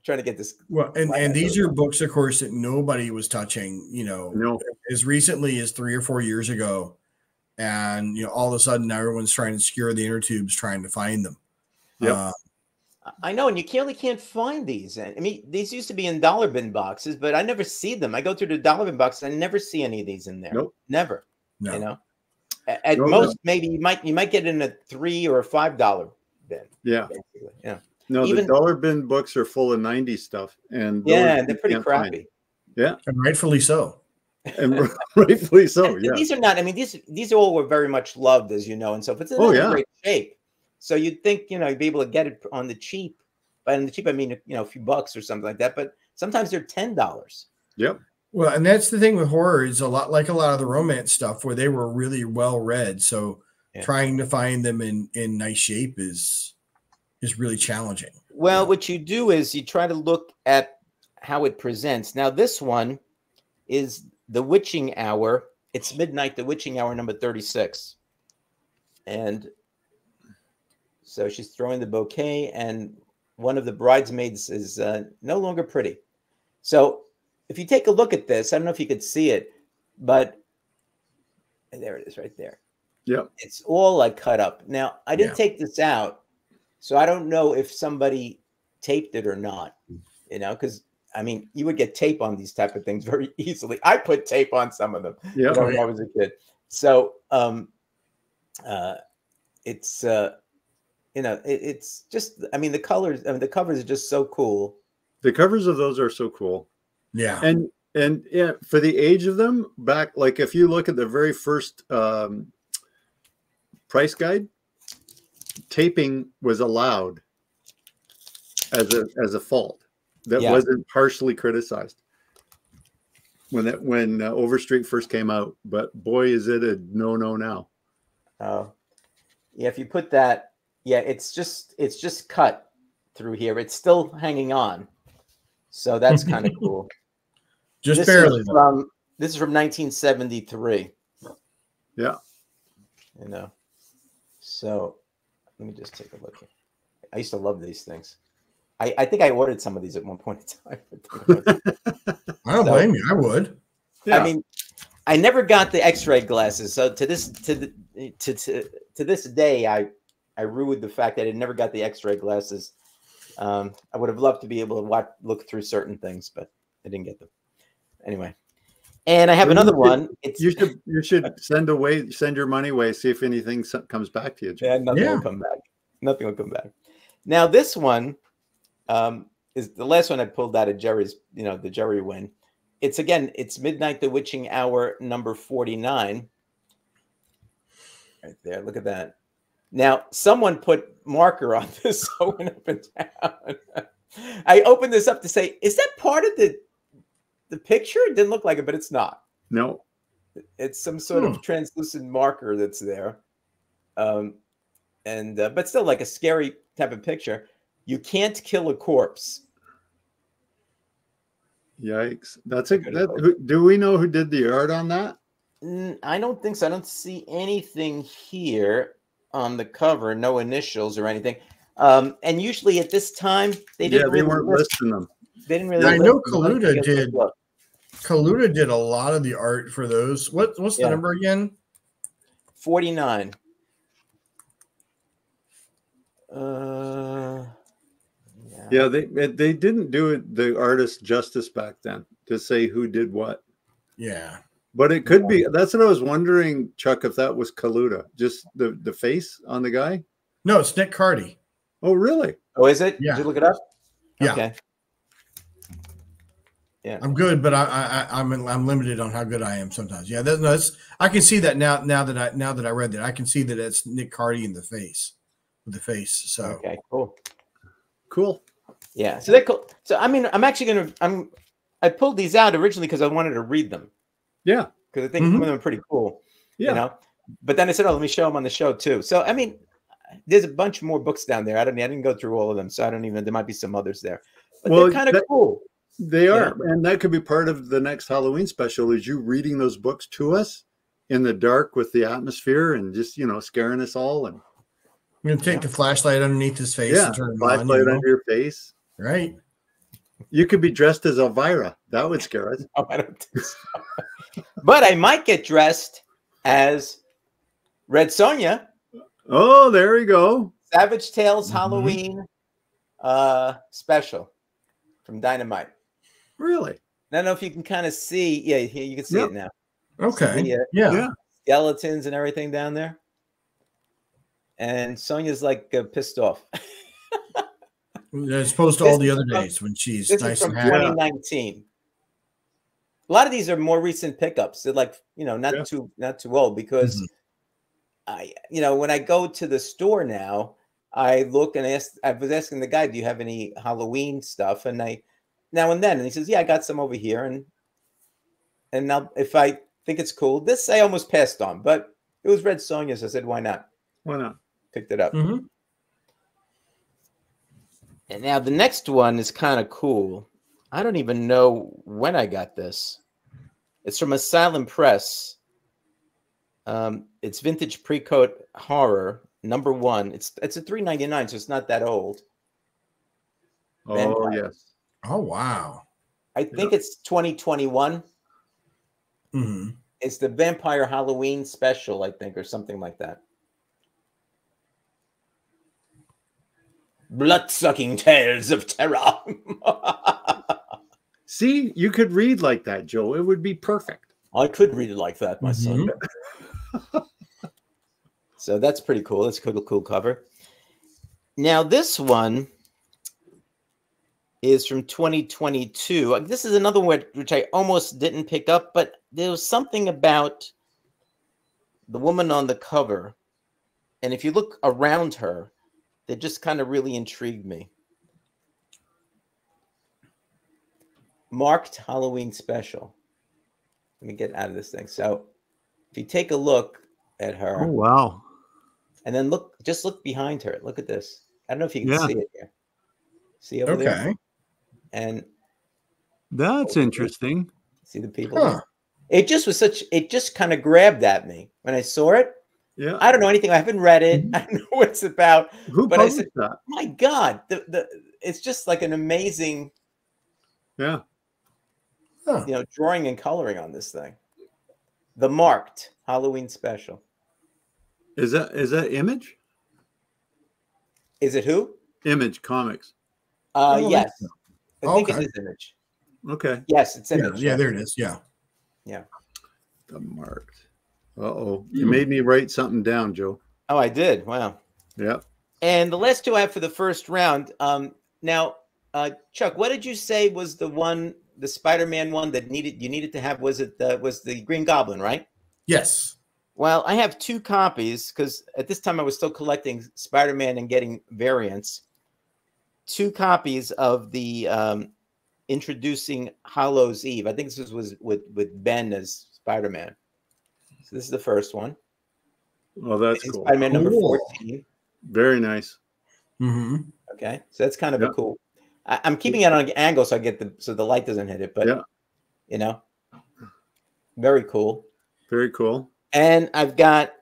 trying to get this. Well, and these are books, of course, that nobody was touching, you know, No. as recently as 3 or 4 years ago. And, you know, all of a sudden everyone's trying to scour the inner tubes trying to find them. Yep. I know, and you can't find these. I mean, these used to be in dollar bin boxes, but I never see them. I go through the dollar bin box, and I never see any of these in there. Nope. Never. No. You know, at most, maybe you might get in a $3 or $5 bin. Yeah. Basically. Yeah. No, Even- the dollar bin books are full of 90s stuff. And Yeah, those they're you pretty can't find. crappy. Yeah. And rightfully so. And rightfully so. And Yeah. these are not. I mean, these all were very much loved, as you know, and so it's in great shape. So you'd think, you know, you'd be able to get it on the cheap. But on the cheap, I mean, you know, a few bucks or something like that. But sometimes they're $10. Yep. Well, and that's the thing with horror is a lot like a lot of the romance stuff where they were really well read. So trying to find them in nice shape is really challenging. Well, what you do is you try to look at how it presents. Now, this one is The Witching Hour. It's midnight, The Witching Hour, number 36. And so she's throwing the bouquet, and one of the bridesmaids is no longer pretty. So if you take a look at this, I don't know if you could see it, but there it is right there. Yeah. It's all like cut up. Now, I didn't take this out, so I don't know if somebody taped it or not, you know, because I mean, you would get tape on these type of things very easily. I put tape on some of them when I was a kid. So it's you know, it's just, I mean, the colors, I mean, the covers are just so cool. The covers of those are so cool. Yeah. And yeah, for the age of them, back, like if you look at the very first price guide, taping was allowed as a fault that wasn't harshly criticized when Overstreet first came out. But boy, is it a no now. Oh, yeah. If you put that, it's just cut through here. It's still hanging on, so that's kind of cool. Just barely. This is from 1973. Yeah. You know, so let me just take a look here. I used to love these things. I think I ordered some of these at one point in time. I don't blame you. I would. Yeah. I mean, I never got the X-ray glasses. So to this day, I rue the fact that I never got the X-ray glasses. I would have loved to be able to look through certain things, but I didn't get them. Anyway, and I have another one. You should send your money away, see if anything comes back to you, Joe. Yeah, nothing will come back. Nothing will come back. Now this one is the last one I pulled out of Jerry's, the Jerry win. It's Midnight the Witching Hour number 49. Right there. Look at that. Now, someone put marker on this, so I went up and down. I opened this up to say, is that part of the picture? It didn't look like it, but it's not. No. It's some sort of translucent marker that's there. But still like a scary type of picture. You can't kill a corpse. Yikes. Do we know who did the art on that? I don't think so. I don't see anything here on the cover, no initials or anything. And usually at this time, they weren't listing them. They didn't really. I know Kaluta did. Kaluta did a lot of the art for those. What's the number again? 49. Yeah, they didn't do the artist justice back then to say who did what. Yeah. But it could be. That's what I was wondering, Chuck, if that was Kaluta, just the face on the guy. No, it's Nick Cardy. Oh, really? Oh, is it? Yeah. Did you look it up? Yeah. Okay. Yeah. I'm good, but I'm limited on how good I am sometimes. Yeah, I can see that now that I read that. I can see that it's Nick Cardy in the face. With the face. So okay, cool. Yeah. So they're cool. So I mean, I pulled these out originally because I wanted to read them. Yeah. Because I think some of them are pretty cool. Yeah. But then I said, let me show them on the show too. So I mean, there's a bunch more books down there. I didn't go through all of them, so I don't even. There might be some others there. But they're kind of cool. They are, and that could be part of the next Halloween special. Is you reading those books to us in the dark with the atmosphere and just scaring us all. And I'm gonna take the flashlight underneath his face and turn it on. Flashlight under your face, right? You could be dressed as Elvira. That would scare us. No, I don't think so. But I might get dressed as Red Sonja. Oh, there we go. Savage Tales Halloween special from Dynamite. Really? I don't know if you can kind of see. Yeah, here you can see it now. Okay. The, skeletons and everything down there. And Sonja's like pissed off. As opposed to all the other days when she's nice and happy. 2019. A lot of these are more recent pickups. They're like, not too old because when I go to the store now, I look and I was asking the guy, do you have any Halloween stuff? And now and then, and he says, yeah, I got some over here. And now if I think it's cool, this I almost passed on, but it was Red Sonja. So I said, why not? Why not? Picked it up. And now the next one is kind of cool. I don't even know when I got this. It's from Asylum Press. It's vintage pre-coat horror number 1. It's a $3.99, so it's not that old. Oh, Vampires. Yes. Oh, wow. I think it's 2021. It's the Vampire Halloween special, I think, or something like that. Blood-sucking tales of terror. See, you could read like that, Joe. It would be perfect. I could read it like that, my son. So that's pretty cool. That's a cool cover. Now, this one is from 2022. This is another one which I almost didn't pick up, but there was something about the woman on the cover. And if you look around her, they just kind of really intrigued me. Marked Halloween special. Let me get out of this thing. So if you take a look at her. Oh, wow. And then just look behind her. Look at this. I don't know if you can see it here. See over there? And that's interesting. See the people there? It just kind of grabbed at me when I saw it. Yeah. I don't know anything. I haven't read it. I don't know what it's about. Who but published I said, that? My God, it's just like an amazing drawing and coloring on this thing. The Marked Halloween special. Is that Image? Is it who? Image Comics. Oh, Yes. I think okay. it is Image. Okay. Yes, it's Yeah, Image. yeah, there it is. Yeah. Yeah. The marked. Uh-oh. You made me write something down, Joe. Oh, I did. Wow. Yeah. And the last two I have for the first round. Now, Chuck, what did you say was the one, the Spider-Man one that you needed to have? Was it was the Green Goblin, right? Yes. Well, I have two copies because at this time I was still collecting Spider-Man and getting variants. Two copies of the introducing Hallows Eve. I think this was with Ben as Spider-Man. So this is the first one. Well, that's cool. Spider-Man number Cool. 14. Very nice. Mm-hmm. Okay, so that's kind of Yeah. a cool. I'm keeping it on an angle so I get the light doesn't hit it, but Yeah. you know, very cool. Very cool. And I've got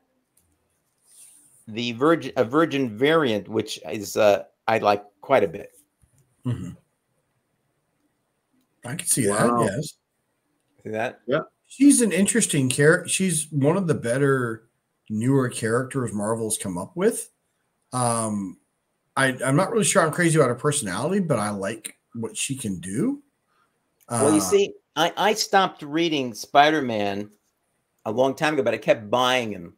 the Virgin variant, which is I like quite a bit. Mm-hmm. I can see Wow. that. Yes. See that? Yeah. She's an interesting character. She's one of the better, newer characters Marvel's come up with. I'm not really sure I'm crazy about her personality, but I like what she can do. Well, you see, I stopped reading Spider-Man a long time ago, but I kept buying him.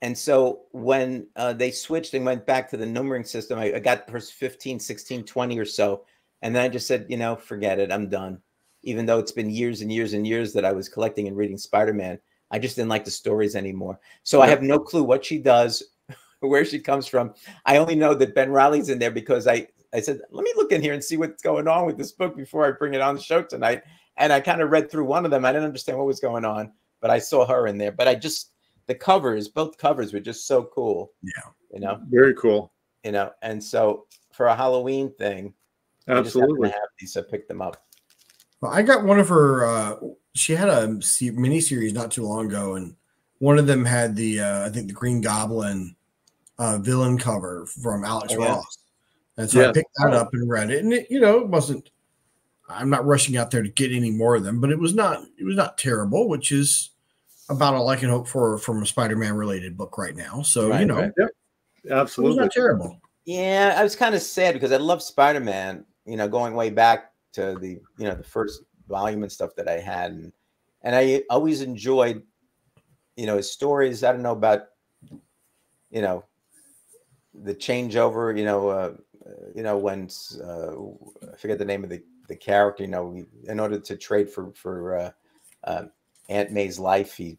And so when they switched and went back to the numbering system, I got first 15, 16, 20 or so. And then I just said, forget it. I'm done. Even though it's been years and years and years that I was collecting and reading Spider-Man, I just didn't like the stories anymore. So I have no clue what she does, where she comes from. I only know that Ben Riley's in there because I said, let me look in here and see what's going on with this book before I bring it on the show tonight. And I kind of read through one of them. I didn't understand what was going on, but I saw her in there. But the covers, both covers were just so cool. Yeah. Very cool. And so for a Halloween thing, Absolutely. I just happened to have these, so I picked them up. Well, I got one of her. She had a mini series not too long ago, and one of them had the I think the Green Goblin villain cover from Alex Ross, and so I picked that up and read it, and it wasn't. I'm not rushing out there to get any more of them, but it was not terrible, which is about all I can hope for from a Spider-Man related book right now. So Right. Yep. Absolutely, it was not terrible. Yeah, I was kind of sad because I love Spider-Man. Going way back to the the first volume and stuff that I had, and I always enjoyed his stories. I don't know about the changeover. When I forget the name of the character. In order to trade for Aunt May's life, he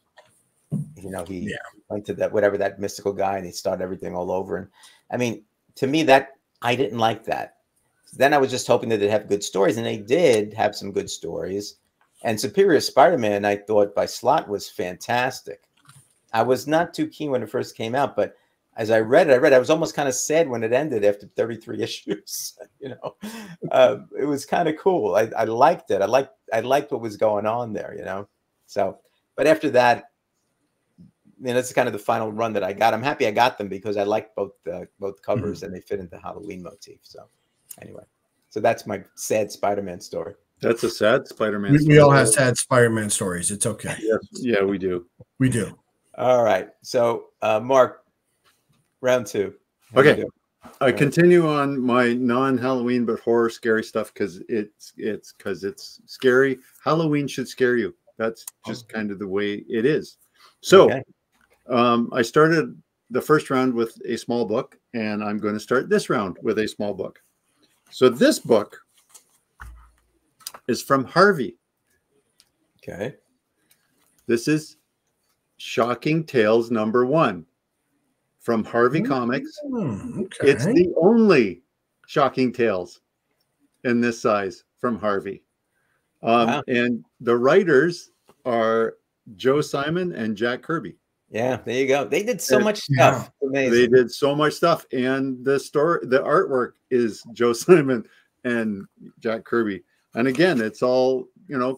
went to that mystical guy and he started everything all over. And I mean, to me, that I didn't like that. Then I was just hoping that they'd have good stories, and they did have some good stories. And Superior Spider-Man, I thought by Slott was fantastic. I was not too keen when it first came out, but as I read it, I was almost kind of sad when it ended after 33 issues. It was kind of cool. I liked it. I liked what was going on there. So, but after that, that's kind of the final run that I got. I'm happy I got them because I liked both covers and they fit into Halloween motif. So anyway, so that's my sad Spider-Man story. That's a sad Spider-Man story. We all have sad Spider-Man stories. It's okay. Yes. Yeah, we do. We do. All right. So Mark, round two. Okay. I continue on my non-Halloween but horror scary stuff because it's scary. Halloween should scare you. That's just kind of the way it is. So I started the first round with a small book, and I'm going to start this round with a small book. So this book is from Harvey. Okay. This is Shocking Tales #1 from Harvey Comics. Okay. It's the only Shocking Tales in this size from Harvey. Wow. And the writers are Joe Simon and Jack Kirby. Yeah, there you go. They did so much stuff. Amazing. They did so much stuff. And the artwork is Joe Simon and Jack Kirby. And again, it's all,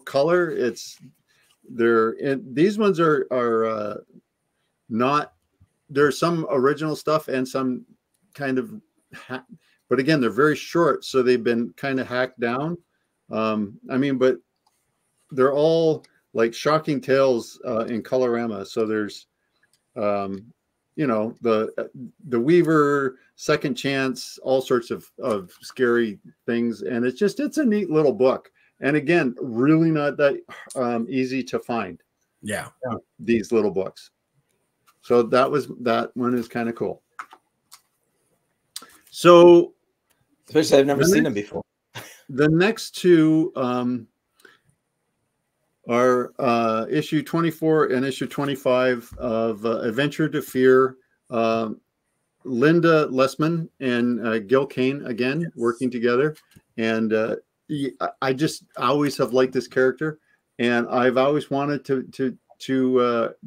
color. These ones are not, there's some original stuff and some kind of, but again, they're very short. So they've been kind of hacked down. But they're all like Shocking Tales in Colorama. So there's, you know, the Weaver, Second Chance, all sorts of scary things, and it's a neat little book. And again, really not that easy to find. Yeah, these little books. So that one is kind of cool. So, especially I've never seen them before. The next two are issue 24 and issue 25 of Adventure to Fear. Linda Lessman and Gil Kane again working together, and I always have liked this character, and I've always wanted to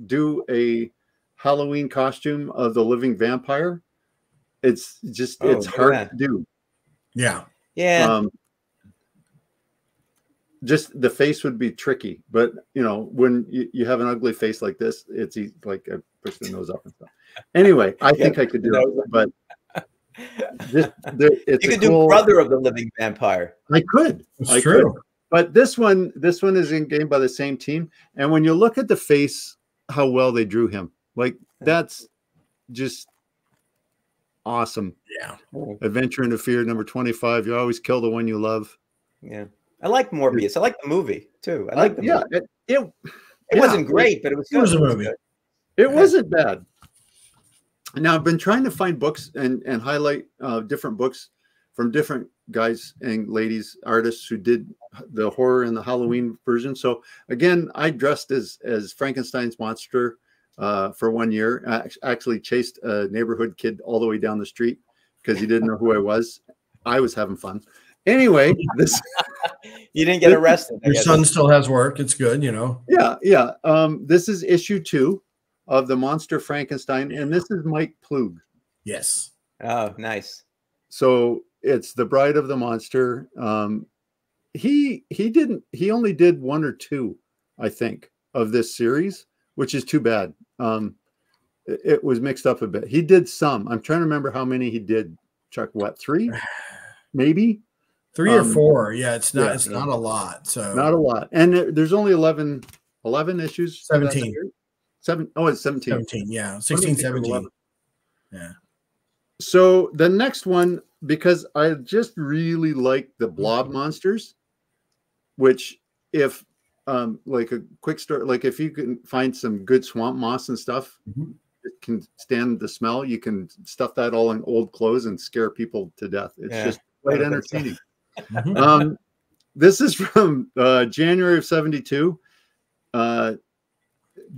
do a Halloween costume of the living vampire. It's just it's hard to do. Yeah. Just the face would be tricky, but you know, when you have an ugly face like this, it's like I push the nose up and stuff. Anyway, I think I could do it, but it's you could do Brother of the Living Vampire. I could. It's true. But this one is in game by the same team, and when you look at the face, how well they drew him, like that's just awesome. Yeah. Adventure into Fear number 25. You always kill the one you love. Yeah. I like Morbius. I like the movie too. I like the movie. It wasn't great, but it was good. It was a movie. It wasn't bad. Now I've been trying to find books and highlight different books from different guys and ladies, artists who did the horror and the Halloween version. So again, I dressed as Frankenstein's monster for 1 year. I actually chased a neighborhood kid all the way down the street because he didn't know who I was. I was having fun. Anyway, this you didn't get arrested. Your son still has work. It's good, you know. Yeah. This is issue 2 of the Monster Frankenstein, and this is Mike Plug. Yes. Oh, nice. So it's the Bride of the Monster. He only did 1 or 2, I think, of this series, which is too bad. It was mixed up a bit. He did some. I'm trying to remember how many he did. Chuck, what, 3? Maybe 3 or 4. Yeah, it's not a lot. So not a lot. And there's only 11 issues. 17. It's 17. 17, yeah. 16, 17. Yeah. So the next one, because I just really like the blob monsters, which if like a quick story, like if you can find some good swamp moss and stuff, it can stand the smell. You can stuff that all in old clothes and scare people to death. It's just quite entertaining. This is from January of 72.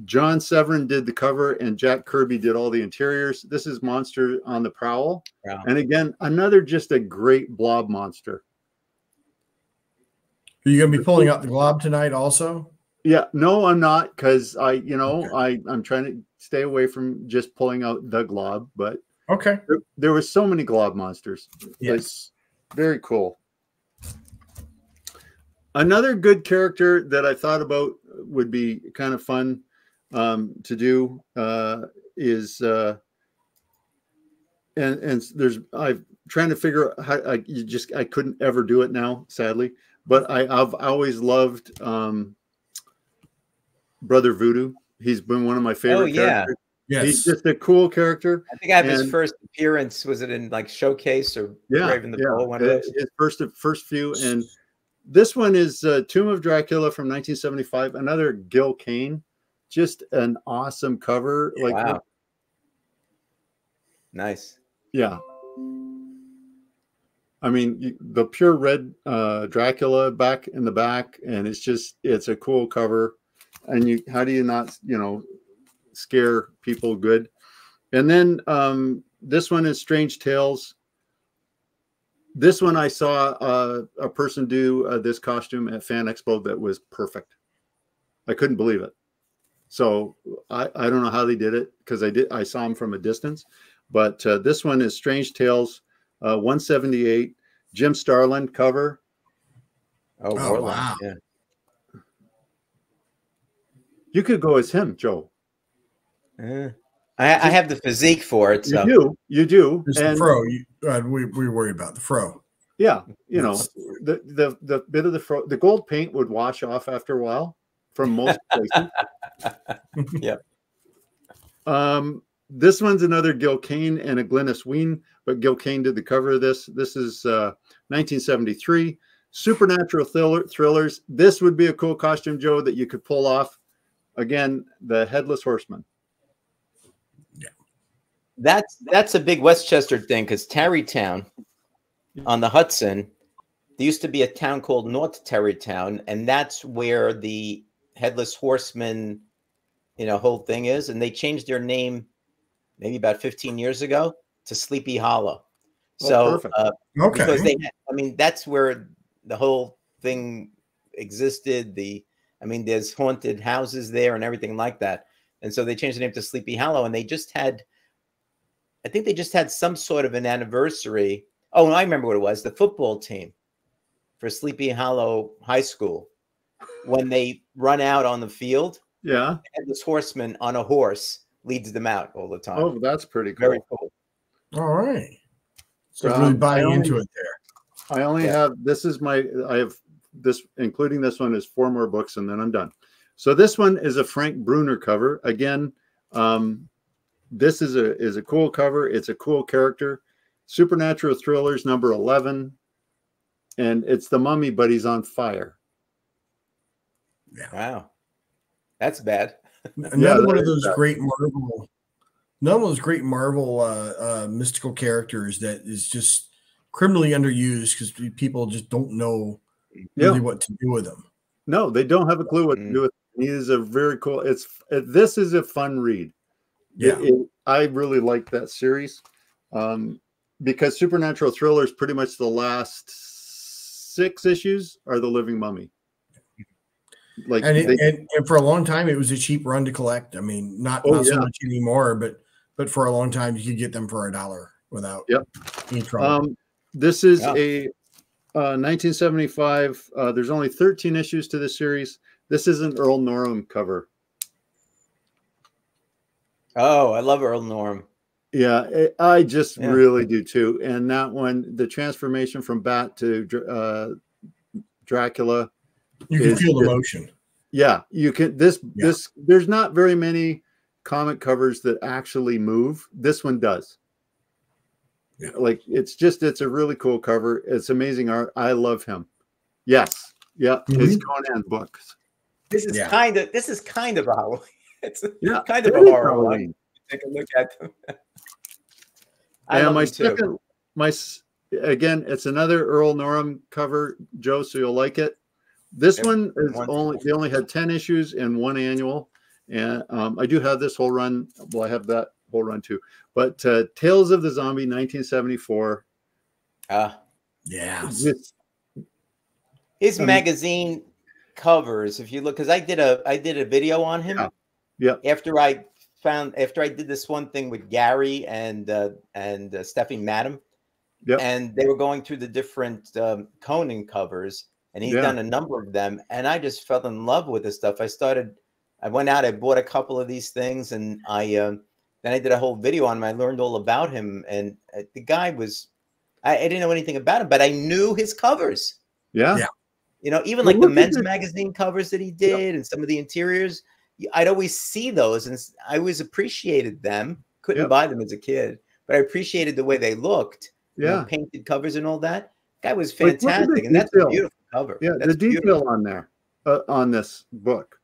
John Severin did the cover and Jack Kirby did all the interiors. This is Monster on the Prowl. Wow. And again, just a great blob monster. Are you going to be pulling out the glob tonight also? Yeah, no, I'm not, because I'm trying to stay away from just pulling out the glob, but okay. There were so many glob monsters. Yes. Like, very cool. Another good character that I thought about would be kind of fun to do is and there's I'm trying to figure out how I couldn't ever do it now, sadly, but I've always loved Brother Voodoo. He's been one of my favorite characters. Yes. He's just a cool character. I think I have his first appearance. Was it in like Showcase or Brave and the Bold? One of those? His first few. And this one is Tomb of Dracula from 1975. Another Gil Kane. Just an awesome cover. Like, wow. Nice. Yeah. I mean, the pure red Dracula back in the back, and it's a cool cover. And how do you not, scare people good? And then this one is Strange Tales. This one I saw a person do this costume at Fan Expo that was perfect. I couldn't believe it. So I don't know how they did it, because I saw them from a distance. But this one is Strange Tales 178, Jim Starlin cover. Oh wow. Yeah. You could go as him, Joe. I have the physique for it. So. You do. It's the fro. We worry about the fro. Yeah, the bit of the fro. The gold paint would wash off after a while from most places. Yeah. This one's another Gil Kane and a Glynis Wein, but Gil Kane did the cover of this. This is 1973. Supernatural thrillers. This would be a cool costume, Joe, that you could pull off. Again, the Headless Horseman. Yeah, that's a big Westchester thing, because Tarrytown on the Hudson, there used to be a town called North Tarrytown, and that's where the Headless Horseman, whole thing is. And they changed their name maybe about 15 years ago to Sleepy Hollow. So, because that's where the whole thing existed. There's haunted houses there and everything like that. And so they changed the name to Sleepy Hollow, and I think they just had some sort of an anniversary. Oh, I remember what it was. The football team for Sleepy Hollow High School, when they run out on the field, this horseman on a horse leads them out all the time. Oh, that's pretty cool. Very cool. All right. So really buying into it there. I only have, I have this, including this one, is 4 more books, and then I'm done. So this one is a Frank Bruner cover. Again, this is a cool cover. It's a cool character. Supernatural Thrillers, number 11. And it's the mummy, but he's on fire. Yeah. Wow. That's bad. Another one of those great Marvel mystical characters that is just criminally underused because people just don't know really what to do with him. No, they don't have a clue what to do with him. He is a very cool. This is a fun read. Yeah, I really like that series because Supernatural Thrillers, pretty much the last 6 issues are the Living Mummy. And for a long time, it was a cheap run to collect. I mean, not so much anymore, but for a long time, you could get them for $1 without any trouble. This is a 1975. There's only 13 issues to this series. This is an Earl Norham cover. Oh, I love Earl Norham. Yeah, I just really do too. And that one, the transformation from Bat to Dracula. You can feel the motion. Yeah, you can. There's not very many comic covers that actually move. This one does. Yeah. It's a really cool cover. It's amazing art. I love him. Yes. Yeah. His Conan books. This is kind of a Halloween. It's kind of a horror one. Take a look at them. Again, it's another Earl Norham cover, Joe, so you'll like it. This one is they only had 10 issues and 1 annual. And I do have this whole run. Well, I have that whole run too. But Tales of the Zombie, 1974. His magazine covers, if you look, because I did a video on him. Yeah. After I did this one thing with Gary and Stephanie Madam. Yep. And they were going through the different Conan covers. And he's done a number of them, and I just fell in love with this stuff. I went out, I bought a couple of these things, and then I did a whole video on him. I learned all about him, and the guy was, I didn't know anything about him, but I knew his covers. Yeah. Even like the men's magazine covers that he did and some of the interiors, I'd always see those, and I always appreciated them. Couldn't buy them as a kid, but I appreciated the way they looked. Painted covers and all that. Guy was fantastic, and that's a beautiful cover. Yeah, the detail on there on this book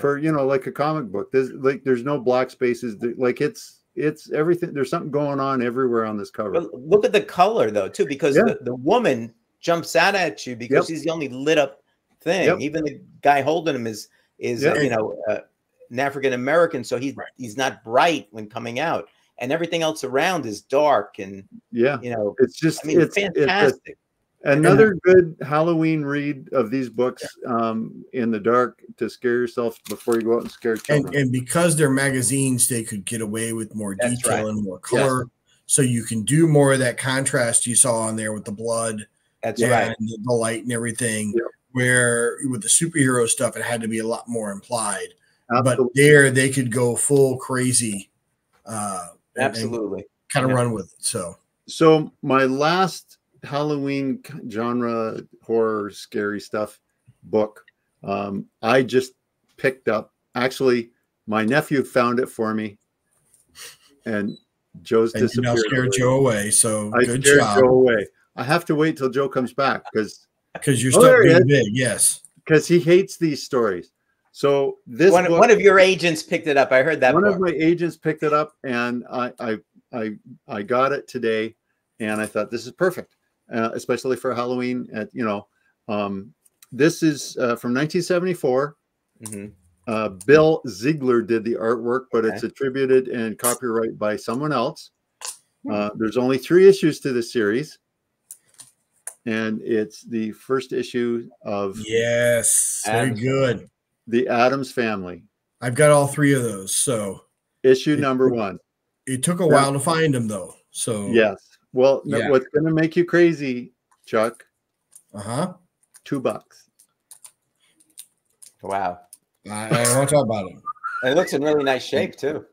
for like a comic book. There's no black spaces. It's everything. There's something going on everywhere on this cover. But look at the color though too, because the woman jumps out at you because she's the only lit up thing. Even the guy holding him is an African American, so he's not bright when coming out. And everything else around is dark and it's just it's fantastic. Another good Halloween read of these books in the dark to scare yourself before you go out and scare children. And because they're magazines, they could get away with more detail and more color. So you can do more of that contrast you saw on there with the blood and the light and everything. Where with the superhero stuff, it had to be a lot more implied. But there they could go full crazy. Absolutely. Kind of run with it. So my last Halloween genre horror scary stuff book I just picked up. Actually, my nephew found it for me. and Joe's And you now disappeared. scared Joe away. So I good scared job. Joe away. I have to wait till Joe comes back because you're stuck being big. Yes, because he hates these stories. So this one of your agents picked it up. I heard that. One of my agents picked it up, and I got it today, and I thought this is perfect, especially for Halloween. This is from 1974. Mm-hmm. Bill Ziegler did the artwork, but it's attributed and copyright by someone else. There's only 3 issues to this series, and it's the first issue of very good. The Addams Family. I've got all 3 of those. So issue number 1. It took a while to find them, though. So yes. Well, no, what's going to make you crazy, Chuck? $2. Wow. I don't want to talk about it. And it looks in really nice shape too.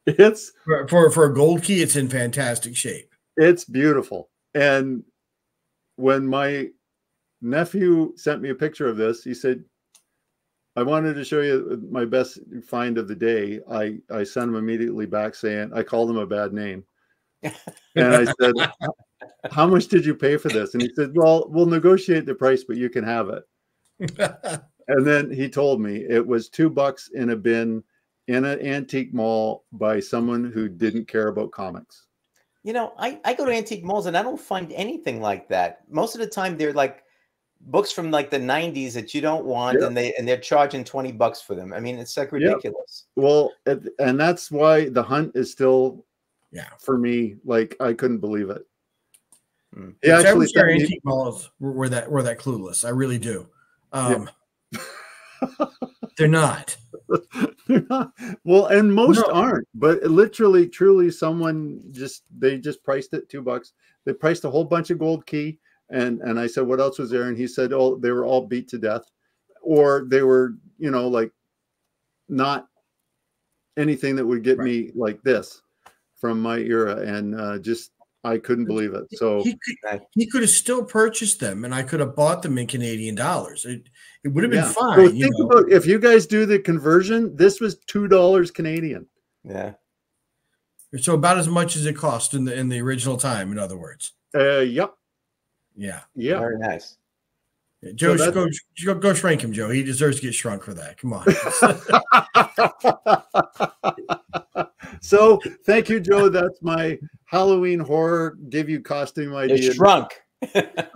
It's for a gold key. It's in fantastic shape. It's beautiful. And when my nephew sent me a picture of this, he said, I wanted to show you my best find of the day. I sent him immediately back saying, I called him a bad name. And I said, how much did you pay for this? And he said, well, we'll negotiate the price, but you can have it. And then he told me it was $2 in a bin in an antique mall by someone who didn't care about comics. You know, I go to antique malls and I don't find anything like that. Most of the time they're like books from like the 90s that you don't want, and they're charging $20 for them. I mean, it's like ridiculous. Well, and that's why The Hunt is still for me, like I couldn't believe it. He actually antique malls were that clueless. I really do. They're not. They're not. Well, and most aren't, but literally, truly, someone they just priced it $2. They priced a whole bunch of gold key. And I said, what else was there? And he said, oh, they were all beat to death, or they were, like not anything that would get me like this from my era. And I couldn't believe it. So he could have still purchased them, and I could have bought them in Canadian dollars. It would have been fine. So think about if you guys do the conversion, this was $2 Canadian. Yeah. So about as much as it cost in the original time, in other words. Yep. Yeah. Very nice. Joe, go shrink him, Joe. He deserves to get shrunk for that. Come on. So thank you, Joe. That's my Halloween horror. Give you costume idea. You're shrunk.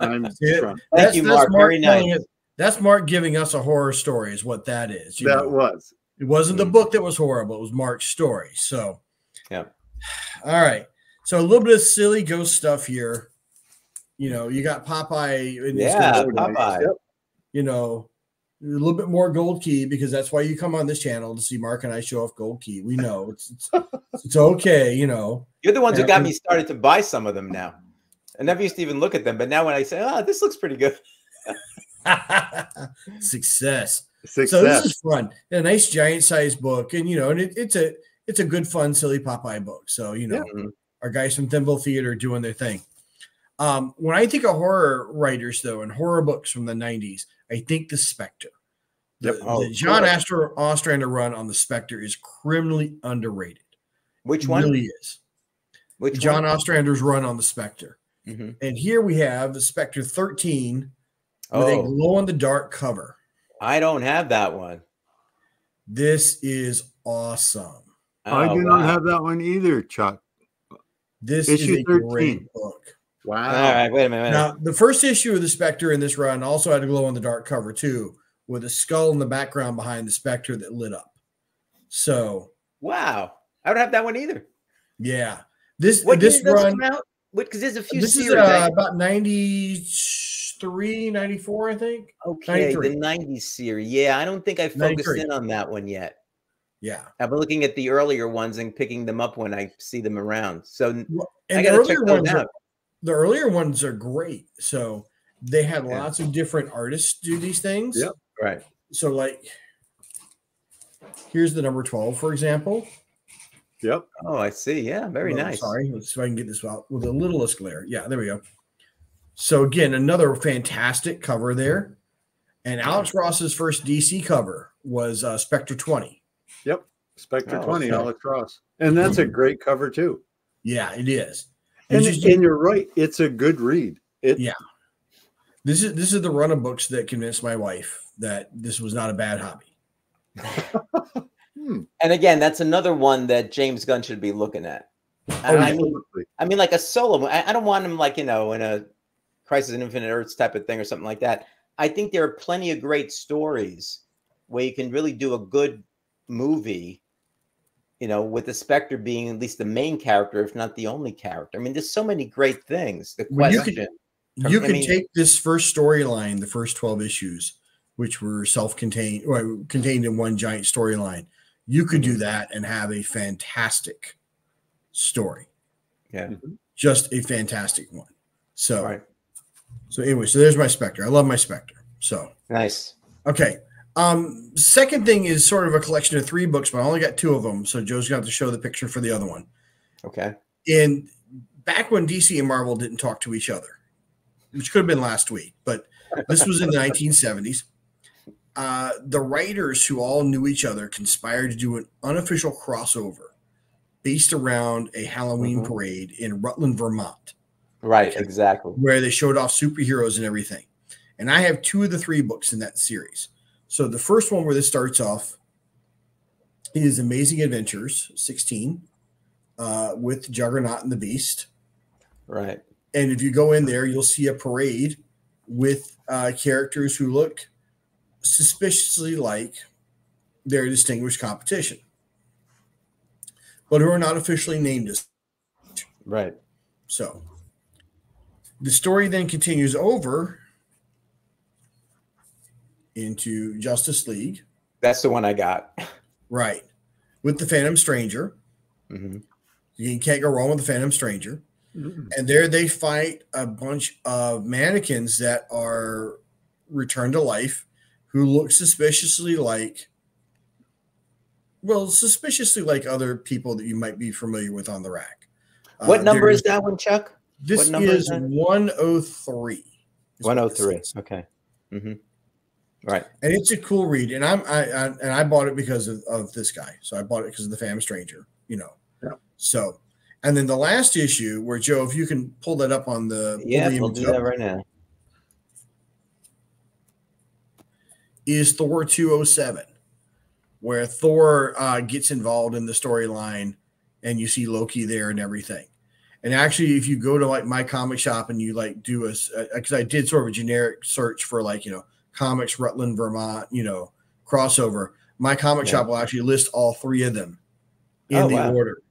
I'm shrunk. Thank you, Mark. Very nice. That's Mark giving us a horror story, is what that is. Was. It wasn't the book that was horrible. It was Mark's story. So, yeah. All right. So a little bit of silly ghost stuff here. You got Popeye. Popeye. Yep. A little bit more gold key, because that's why you come on this channel, to see Mark and I show off gold key. We know it's okay. You're the ones who got me started to buy some of them now. I never used to even look at them, but now when I say, this looks pretty good. Success. So this is fun. A nice giant size book, and and it's a good, fun, silly Popeye book. So our guys from Thimble Theater doing their thing. When I think of horror writers, though, and horror books from the 90s, I think the Spectre. The John Ostrander run on the Spectre is criminally underrated. Which one? It really is. John Ostrander's run on the Spectre. Mm-hmm. And here we have the Spectre 13 with a glow-in-the-dark cover. I don't have that one. This is awesome. I do not have that one either, Chuck. This is a 13. Great book. Wow. All right, wait a minute. Now, the first issue of the Spectre in this run also had a glow-in-the-dark cover, too, with a skull in the background behind the Spectre that lit up. So. Wow. I don't have that one either. Yeah. This run. Because there's a few series. This is about 93, 94, I think. Okay, 93. The 90s series. Yeah, I don't think I focused in on that one yet. Yeah. I've been looking at the earlier ones and picking them up when I see them around. So I got to check those out. The earlier ones are great. So they had lots of different artists do these things. Yep. Right. So like, here's the number 12, for example. Yep. Oh, I see. Yeah. Very nice. Sorry. Let's see if I can get this out with a little less glare. Yeah, there we go. So again, another fantastic cover there. And Alex Ross's first DC cover was Spectre 20. Yep. Spectre 20, Alex Ross. And that's a great cover too. Yeah, it is. And you're right. It's a good read. Yeah. This is the run of books that convinced my wife that this was not a bad hobby. And again, that's another one that James Gunn should be looking at. I mean, like a solo. I don't want him like, in a Crisis on Infinite Earths type of thing or something like that. I think there are plenty of great stories where you can really do a good movie, with the Spectre being at least the main character, if not the only character. I mean, there's so many great things. The question. You can take this first storyline, the first 12 issues, which were self-contained, or contained in one giant storyline. You could do that and have a fantastic story. Yeah. Just a fantastic one. So, so anyway, so there's my Spectre. I love my Spectre. So nice. Okay. Second thing is sort of a collection of 3 books, but I only got 2 of them. So Joe's going to have to show the picture for the other one. Okay. And back when DC and Marvel didn't talk to each other, which could have been last week, but this was in the 1970s. The writers who all knew each other conspired to do an unofficial crossover based around a Halloween parade in Rutland, Vermont. Right, exactly. Where they showed off superheroes and everything. And I have 2 of the 3 books in that series. So the first one where this starts off is Amazing Adventures 16 with Juggernaut and the Beast. Right. And if you go in there, you'll see a parade with characters who look suspiciously like their distinguished competition, but who are not officially named as. Right. So the story then continues over into Justice League. That's the one I got. Right. With the Phantom Stranger. You can't go wrong with the Phantom Stranger. And there they fight a bunch of mannequins that are returned to life who look suspiciously like other people that you might be familiar with on the rack. What number is that one, Chuck? This is 103. 103. Okay. Right. And it's a cool read. And I bought it because of this guy. So I bought it because of the Phantom Stranger, Yeah. So, and then the last issue where, Joe, if you can pull that up on the we'll do that right now. Is Thor 207, where Thor gets involved in the storyline and you see Loki there and everything. And actually, if you go to like my comic shop and you like do because I did sort of a generic search for comics Rutland, Vermont, crossover, my comic shop will actually list all 3 of them in the order.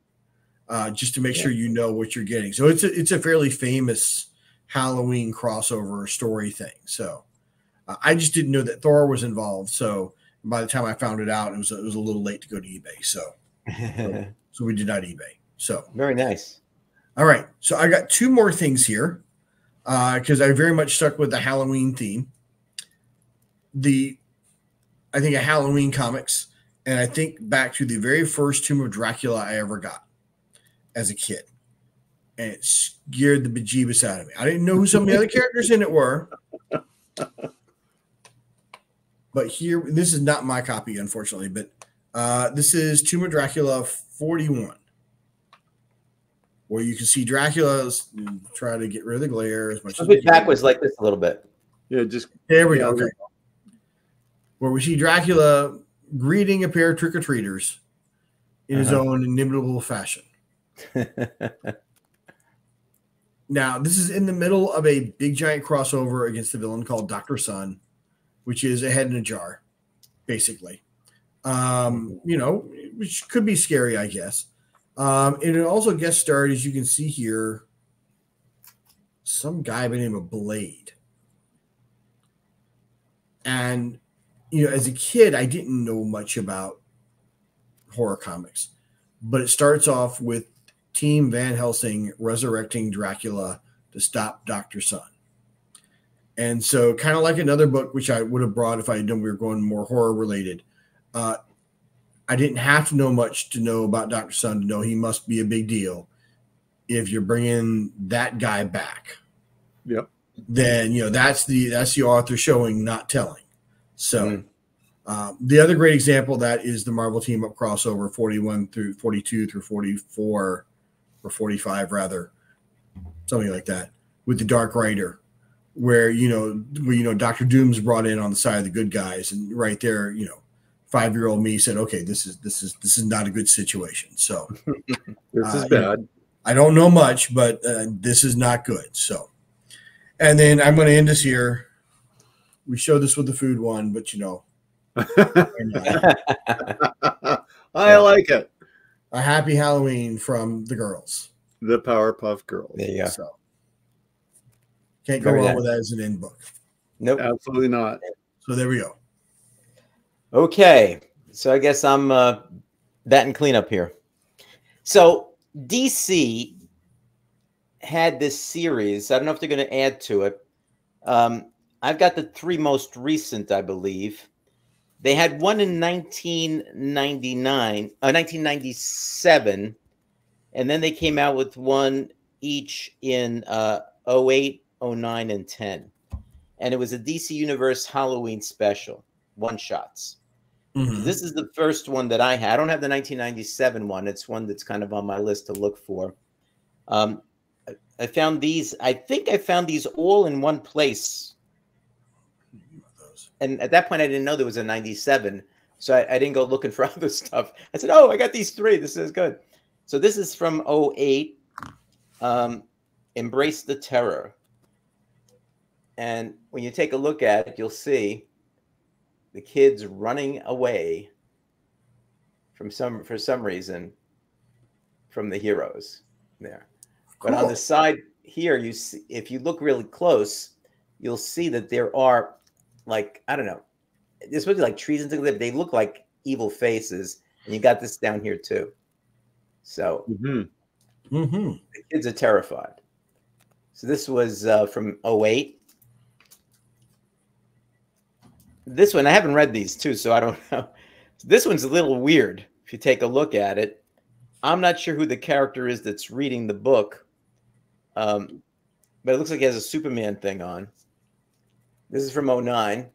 Just to make sure you know what you're getting. So it's a fairly famous Halloween crossover story thing. So I just didn't know that Thor was involved. So by the time I found it out, it was a little late to go to eBay. So we did not eBay. So very nice. All right. So I got 2 more things here because I very much stuck with the Halloween theme. I think of Halloween comics, and I think back to the very first Tomb of Dracula I ever got as a kid, and it scared the bejeebus out of me. I didn't know who some of the other characters in it were, but here, this is not my copy, unfortunately, but this is Tomb of Dracula 41, where you can see Dracula's try to get rid of the glare as much as it backwards like this a little bit. Yeah, just there we go. Okay. Where we see Dracula greeting a pair of trick-or-treaters in his own inimitable fashion. Now, this is in the middle of a big giant crossover against the villain called Dr. Sun, which is a head in a jar, basically. Which could be scary, I guess. And it also guest starred, as you can see here, some guy by the name of Blade. And, as a kid, I didn't know much about horror comics. But it starts off with Team Van Helsing resurrecting Dracula to stop Dr. Sun. And so kind of like another book, which I would have brought if I had known we were going more horror related. I didn't have to know much to know about Dr. Sun to know he must be a big deal. If you're bringing that guy back, yep, then that's the author showing, not telling. So The other great example of that is the Marvel Team Up crossover 41 through 42 through 44 or 45 rather, something like that, with the Dark Rider, where Dr. Doom's brought in on the side of the good guys, and right there, 5-year-old me said, okay, this is not a good situation. So this is bad. I don't know much, but this is not good. So, and then I'm going to end this here. We showed this with the food one, but I like it. A happy Halloween from the girls. The Powerpuff Girls. There you go. So can't go wrong with that as an end book. Nope. Absolutely not. So there we go. Okay. So I guess I'm batting cleanup here. So DC had this series. I don't know if they're going to add to it. I've got the 3 most recent, I believe. They had one in 1997, and then they came out with one each in 08, 09, and 10. And it was a DC Universe Halloween special, one-shots. Mm-hmm. This is the first one that I had. I don't have the 1997 one. It's one that's kind of on my list to look for. I found these. I think I found these all in one place. And at that point, I didn't know there was a 97. So I didn't go looking for other stuff. I said, oh, I got these 3. This is good. So this is from 08. Embrace the Terror. And when you take a look at it, you'll see the kids running away for some reason from the heroes there. Cool. But on the side here, you see, if you look really close, you'll see that there are, like, I don't know, they're supposed to be like trees and things like that. They look like evil faces, and you got this down here too. So the kids are terrified. So this was from 08. This one, I haven't read these too, so I don't know. This one's a little weird if you take a look at it. I'm not sure who the character is that's reading the book, but it looks like he has a Superman thing on. This is from 09.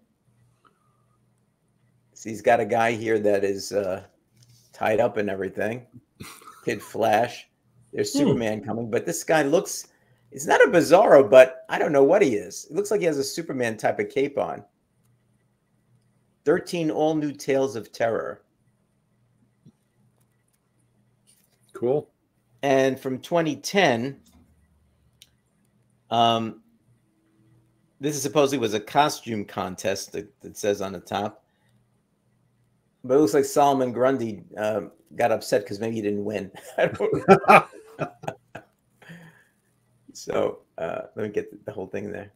So he's got a guy here that is tied up and everything. Kid Flash. There's Superman coming, but this guy looks, it's not a Bizarro, but I don't know what he is. It looks like he has a Superman type of cape on. 13 all new tales of terror. Cool. And from 2010, this is supposedly was a costume contest that says on the top. But it looks like Solomon Grundy got upset because maybe he didn't win. I don't know. So let me get the whole thing there.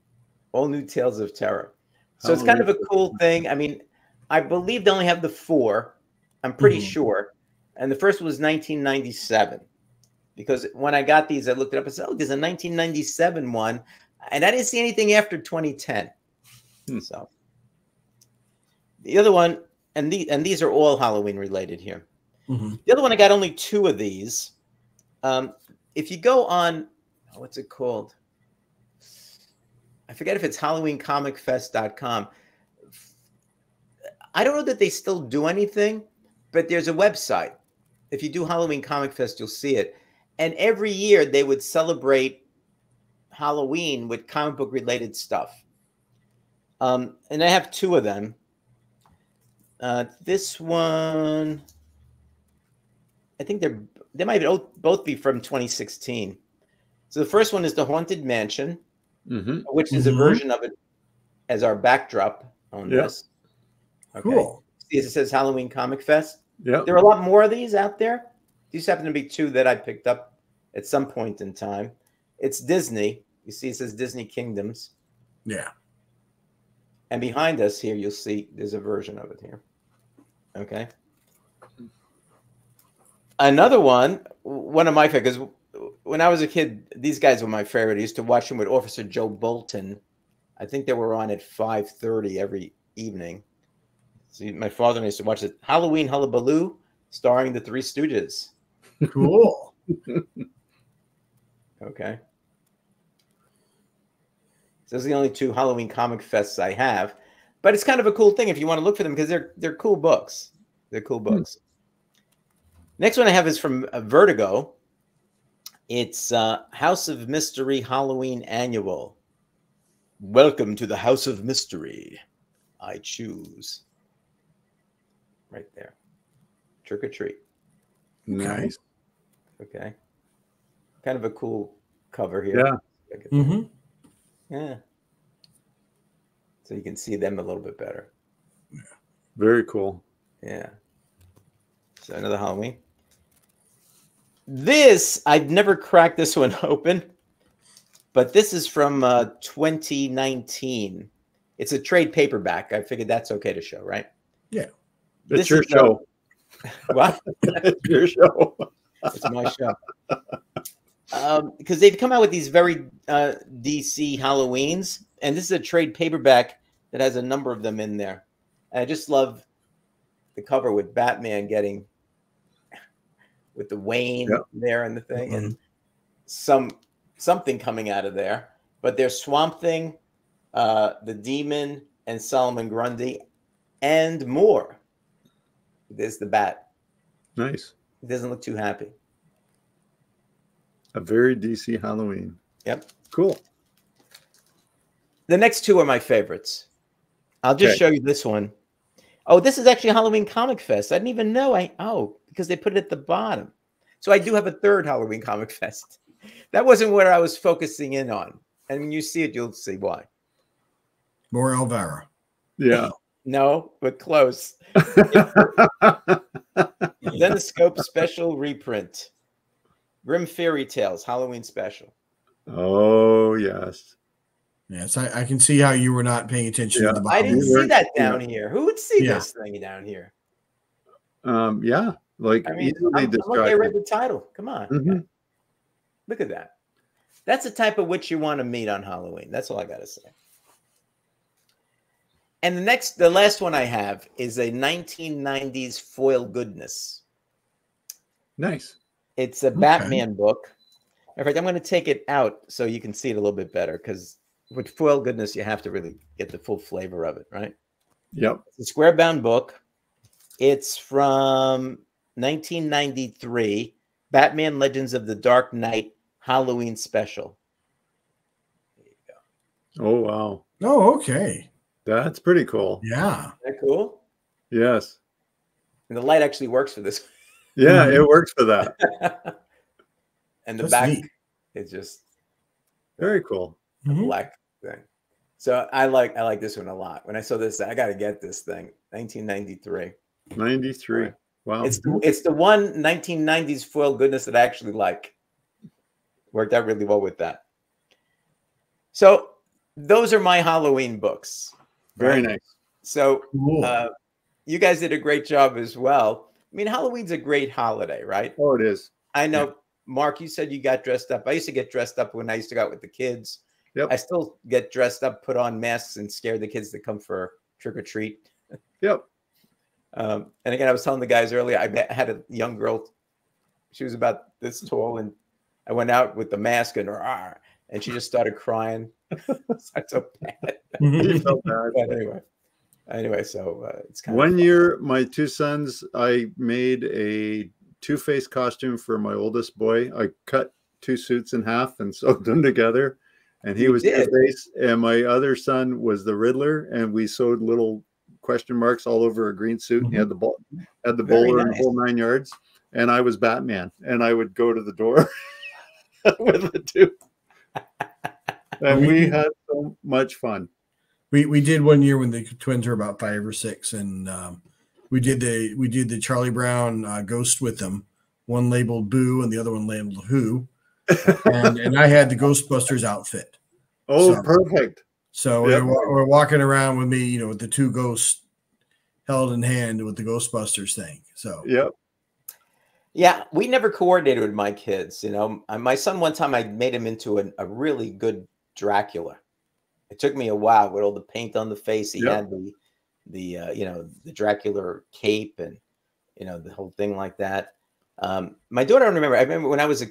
All new tales of terror. So it's kind of a cool thing. I mean, I believe they only have the 4. I'm pretty sure. And the first was 1997. Because when I got these, I looked it up and said, oh, there's a 1997 one. And I didn't see anything after 2010. So the other one, and these are all Halloween related here. The other one, I got only 2 of these. If you go on, what's it called? I forget if it's HalloweenComicFest.com. I don't know that they still do anything, but there's a website. If you do Halloween Comic Fest, you'll see it. And every year they would celebrate Halloween with comic book related stuff. And I have 2 of them. This one, I think they might both be from 2016. So the first one is the Haunted Mansion, which is a version of it as our backdrop on this. Okay. Cool. See, it says Halloween Comic Fest. Yeah. There are a lot more of these out there. These happen to be 2 that I picked up at some point in time. It's Disney. You see, it says Disney Kingdoms. Yeah. And behind us here, you'll see there's a version of it here. Okay. Another one of my favorites, because when I was a kid, these guys were my favorite. I used to watch them with Officer Joe Bolton. I think they were on at 5:30 every evening. So my father and I used to watch it. Halloween Hullabaloo, starring the 3 Stooges. Cool. Okay. So those are the only 2 Halloween Comic Fests I have. But it's kind of a cool thing if you want to look for them because they're cool books. They're cool books. Next one I have is from Vertigo. It's House of Mystery Halloween Annual. Welcome to the House of Mystery. I choose. Right there. Trick or treat. Nice. Okay. Kind of a cool cover here. Yeah. Mm-hmm. Yeah. So you can see them a little bit better. Very cool. Yeah. So another Halloween. This, I've never cracked this one open, but this is from 2019. It's a trade paperback. I figured that's okay to show, right? Yeah. It's your show. What? It's your show. It's my show. Because they've come out with these very DC Halloweens, and this is a trade paperback that has a number of them in there. And I just love the cover with Batman getting with the Wayne there and the thing, and something coming out of there. But there's Swamp Thing, the Demon, and Solomon Grundy, and more. There's the Bat. Nice. He doesn't look too happy. A very DC Halloween. Yep. Cool. The next two are my favorites. I'll just show you this one. Oh, this is actually a Halloween Comic Fest. I didn't even know. Because they put it at the bottom. So I do have a third Halloween Comic Fest. That wasn't what I was focusing in on. And when you see it, you'll see why. More Elvira. Yeah. No, but close. Zenoscope special reprint. Grim Fairy Tales Halloween special. Oh, yes. Yes, I can see how you were not paying attention to the bottom. I didn't see that down here. Who would see this thing down here? Yeah. Like, I mean, easily I read the title. Come on. Mm-hmm. Look at that. That's the type of witch you want to meet on Halloween. That's all I got to say. And the last one I have is a 1990s foil goodness. Nice. It's a Batman book. In fact, I'm going to take it out so you can see it a little bit better, because with foil goodness, you have to really get the full flavor of it, right? Yep. It's a square bound book. It's from 1993, Batman Legends of the Dark Knight Halloween special. There you go. Oh, wow. Oh, okay. That's pretty cool. Yeah. Isn't that cool? Yes. And the light actually works for this. Yeah, it works for that. And the That's back neat. is just Very cool. a black thing. So I like this one a lot. When I saw this, I got to get this thing. 1993. 93. Wow. It's the one 1990s foil goodness that I actually like. Worked out really well with that. So those are my Halloween books. Very right? nice. So Cool. you guys did a great job as well. I mean, Halloween's a great holiday, right? Oh, it is. I know, Mark, you said you got dressed up. I used to get dressed up when I used to go out with the kids. Yep. I still get dressed up, put on masks, and scare the kids that come for trick or treat. Yep. And again, I was telling the guys earlier, I had a young girl. She was about this tall, and I went out with the mask and she just started crying. That's so bad. You felt bad. But anyway, so it's kind of One year, my two sons, I made a Two-Face costume for my oldest boy. I cut two suits in half and sewed them together, and he was Two-Face, and my other son was the Riddler, and we sewed little question marks all over a green suit. And he had the bowler and the whole 9 yards, and I was Batman, and I would go to the door with the two, and we had so much fun. We did one year when the twins were about 5 or 6, and we did the Charlie Brown ghost with them. One labeled Boo and the other one labeled Who, and I had the Ghostbusters outfit. Oh, perfect. So we're walking around with me, with the two ghosts held in hand with the Ghostbusters thing. So yeah, we never coordinated with my kids. My son, one time I made him into a really good Dracula. It took me a while with all the paint on the face. He had the Dracula cape and the whole thing like that. My daughter, I remember when I was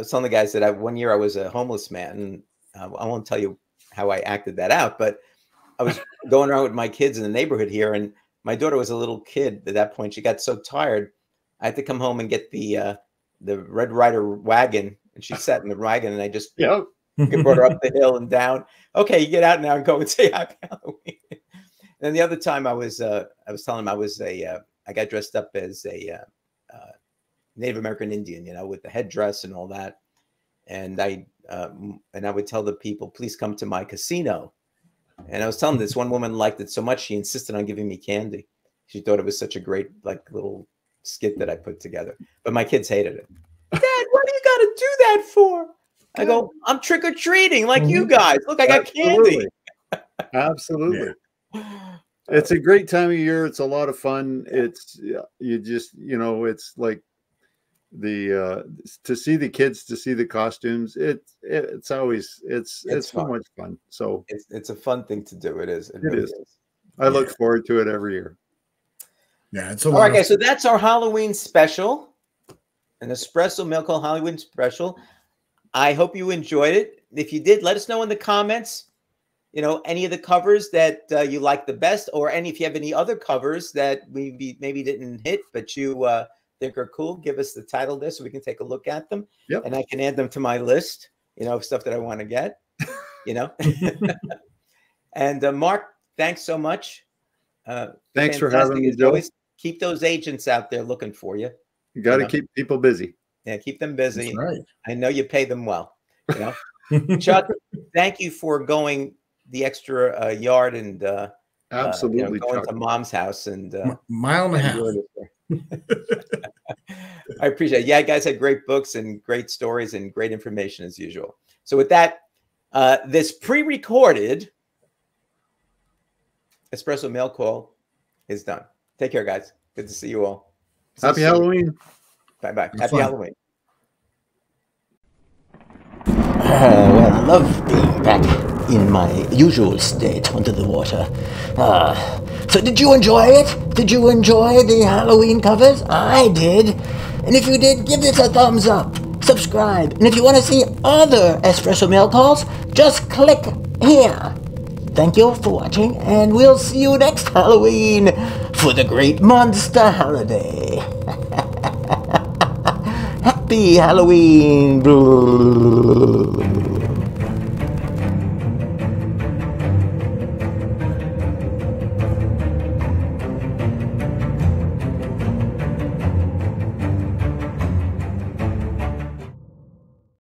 telling the guys that one year I was a homeless man, and I won't tell you how I acted that out, but I was going around with my kids in the neighborhood here, and my daughter was a little kid at that point. She got so tired, I had to come home and get the Red Ryder wagon, and she sat in the wagon, and I just brought her up the hill and down. Okay, you get out now and go and say Happy Halloween. And then the other time I was telling him I got dressed up as a Native American Indian, you know, with the headdress and all that. And I would tell the people, please come to my casino. And I was telling this one woman liked it so much, she insisted on giving me candy. She thought it was such a great, like, little skit that I put together. But my kids hated it. Dad, what do you got to do that for? I go, I'm trick-or-treating like you guys. Look, I got candy. Absolutely. It's a great time of year. It's a lot of fun. It's, you just, you know, it's like the to see the kids, to see the costumes. It's always it's so much fun. So it's a fun thing to do. It is. It really is. I look forward to it every year. Yeah, it's all right, guys. So that's our Halloween special, an Espresso Mail Call Halloween special. I hope you enjoyed it. If you did, let us know in the comments, you know, any of the covers that you like the best, or if you have any other covers that we maybe didn't hit, but you think are cool. Give us the title there so we can take a look at them. Yep. And I can add them to my list, you know, of stuff that I want to get, you know. And Mark, thanks so much. Thanks for having me, Joe. Always keep those agents out there looking for you. You got to keep people busy. Yeah, keep them busy. That's right. I know you pay them well. You know, Chuck, thank you for going the extra yard and absolutely, you know, going Chuck. to Mom's house and mile and a half. I appreciate it. Yeah, you guys had great books and great stories and great information as usual. So with that, this pre-recorded Espresso Mail Call is done. Take care, guys. Good to see you all. Happy Halloween. Bye-bye. Happy Halloween. Well, I love being back in my usual state under the water. So did you enjoy it? Did you enjoy the Halloween covers? I did. And if you did, give this a thumbs up. Subscribe. And if you want to see other Espresso Mail Calls, just click here. Thank you for watching, and we'll see you next Halloween for the great monster holiday. Happy Halloween.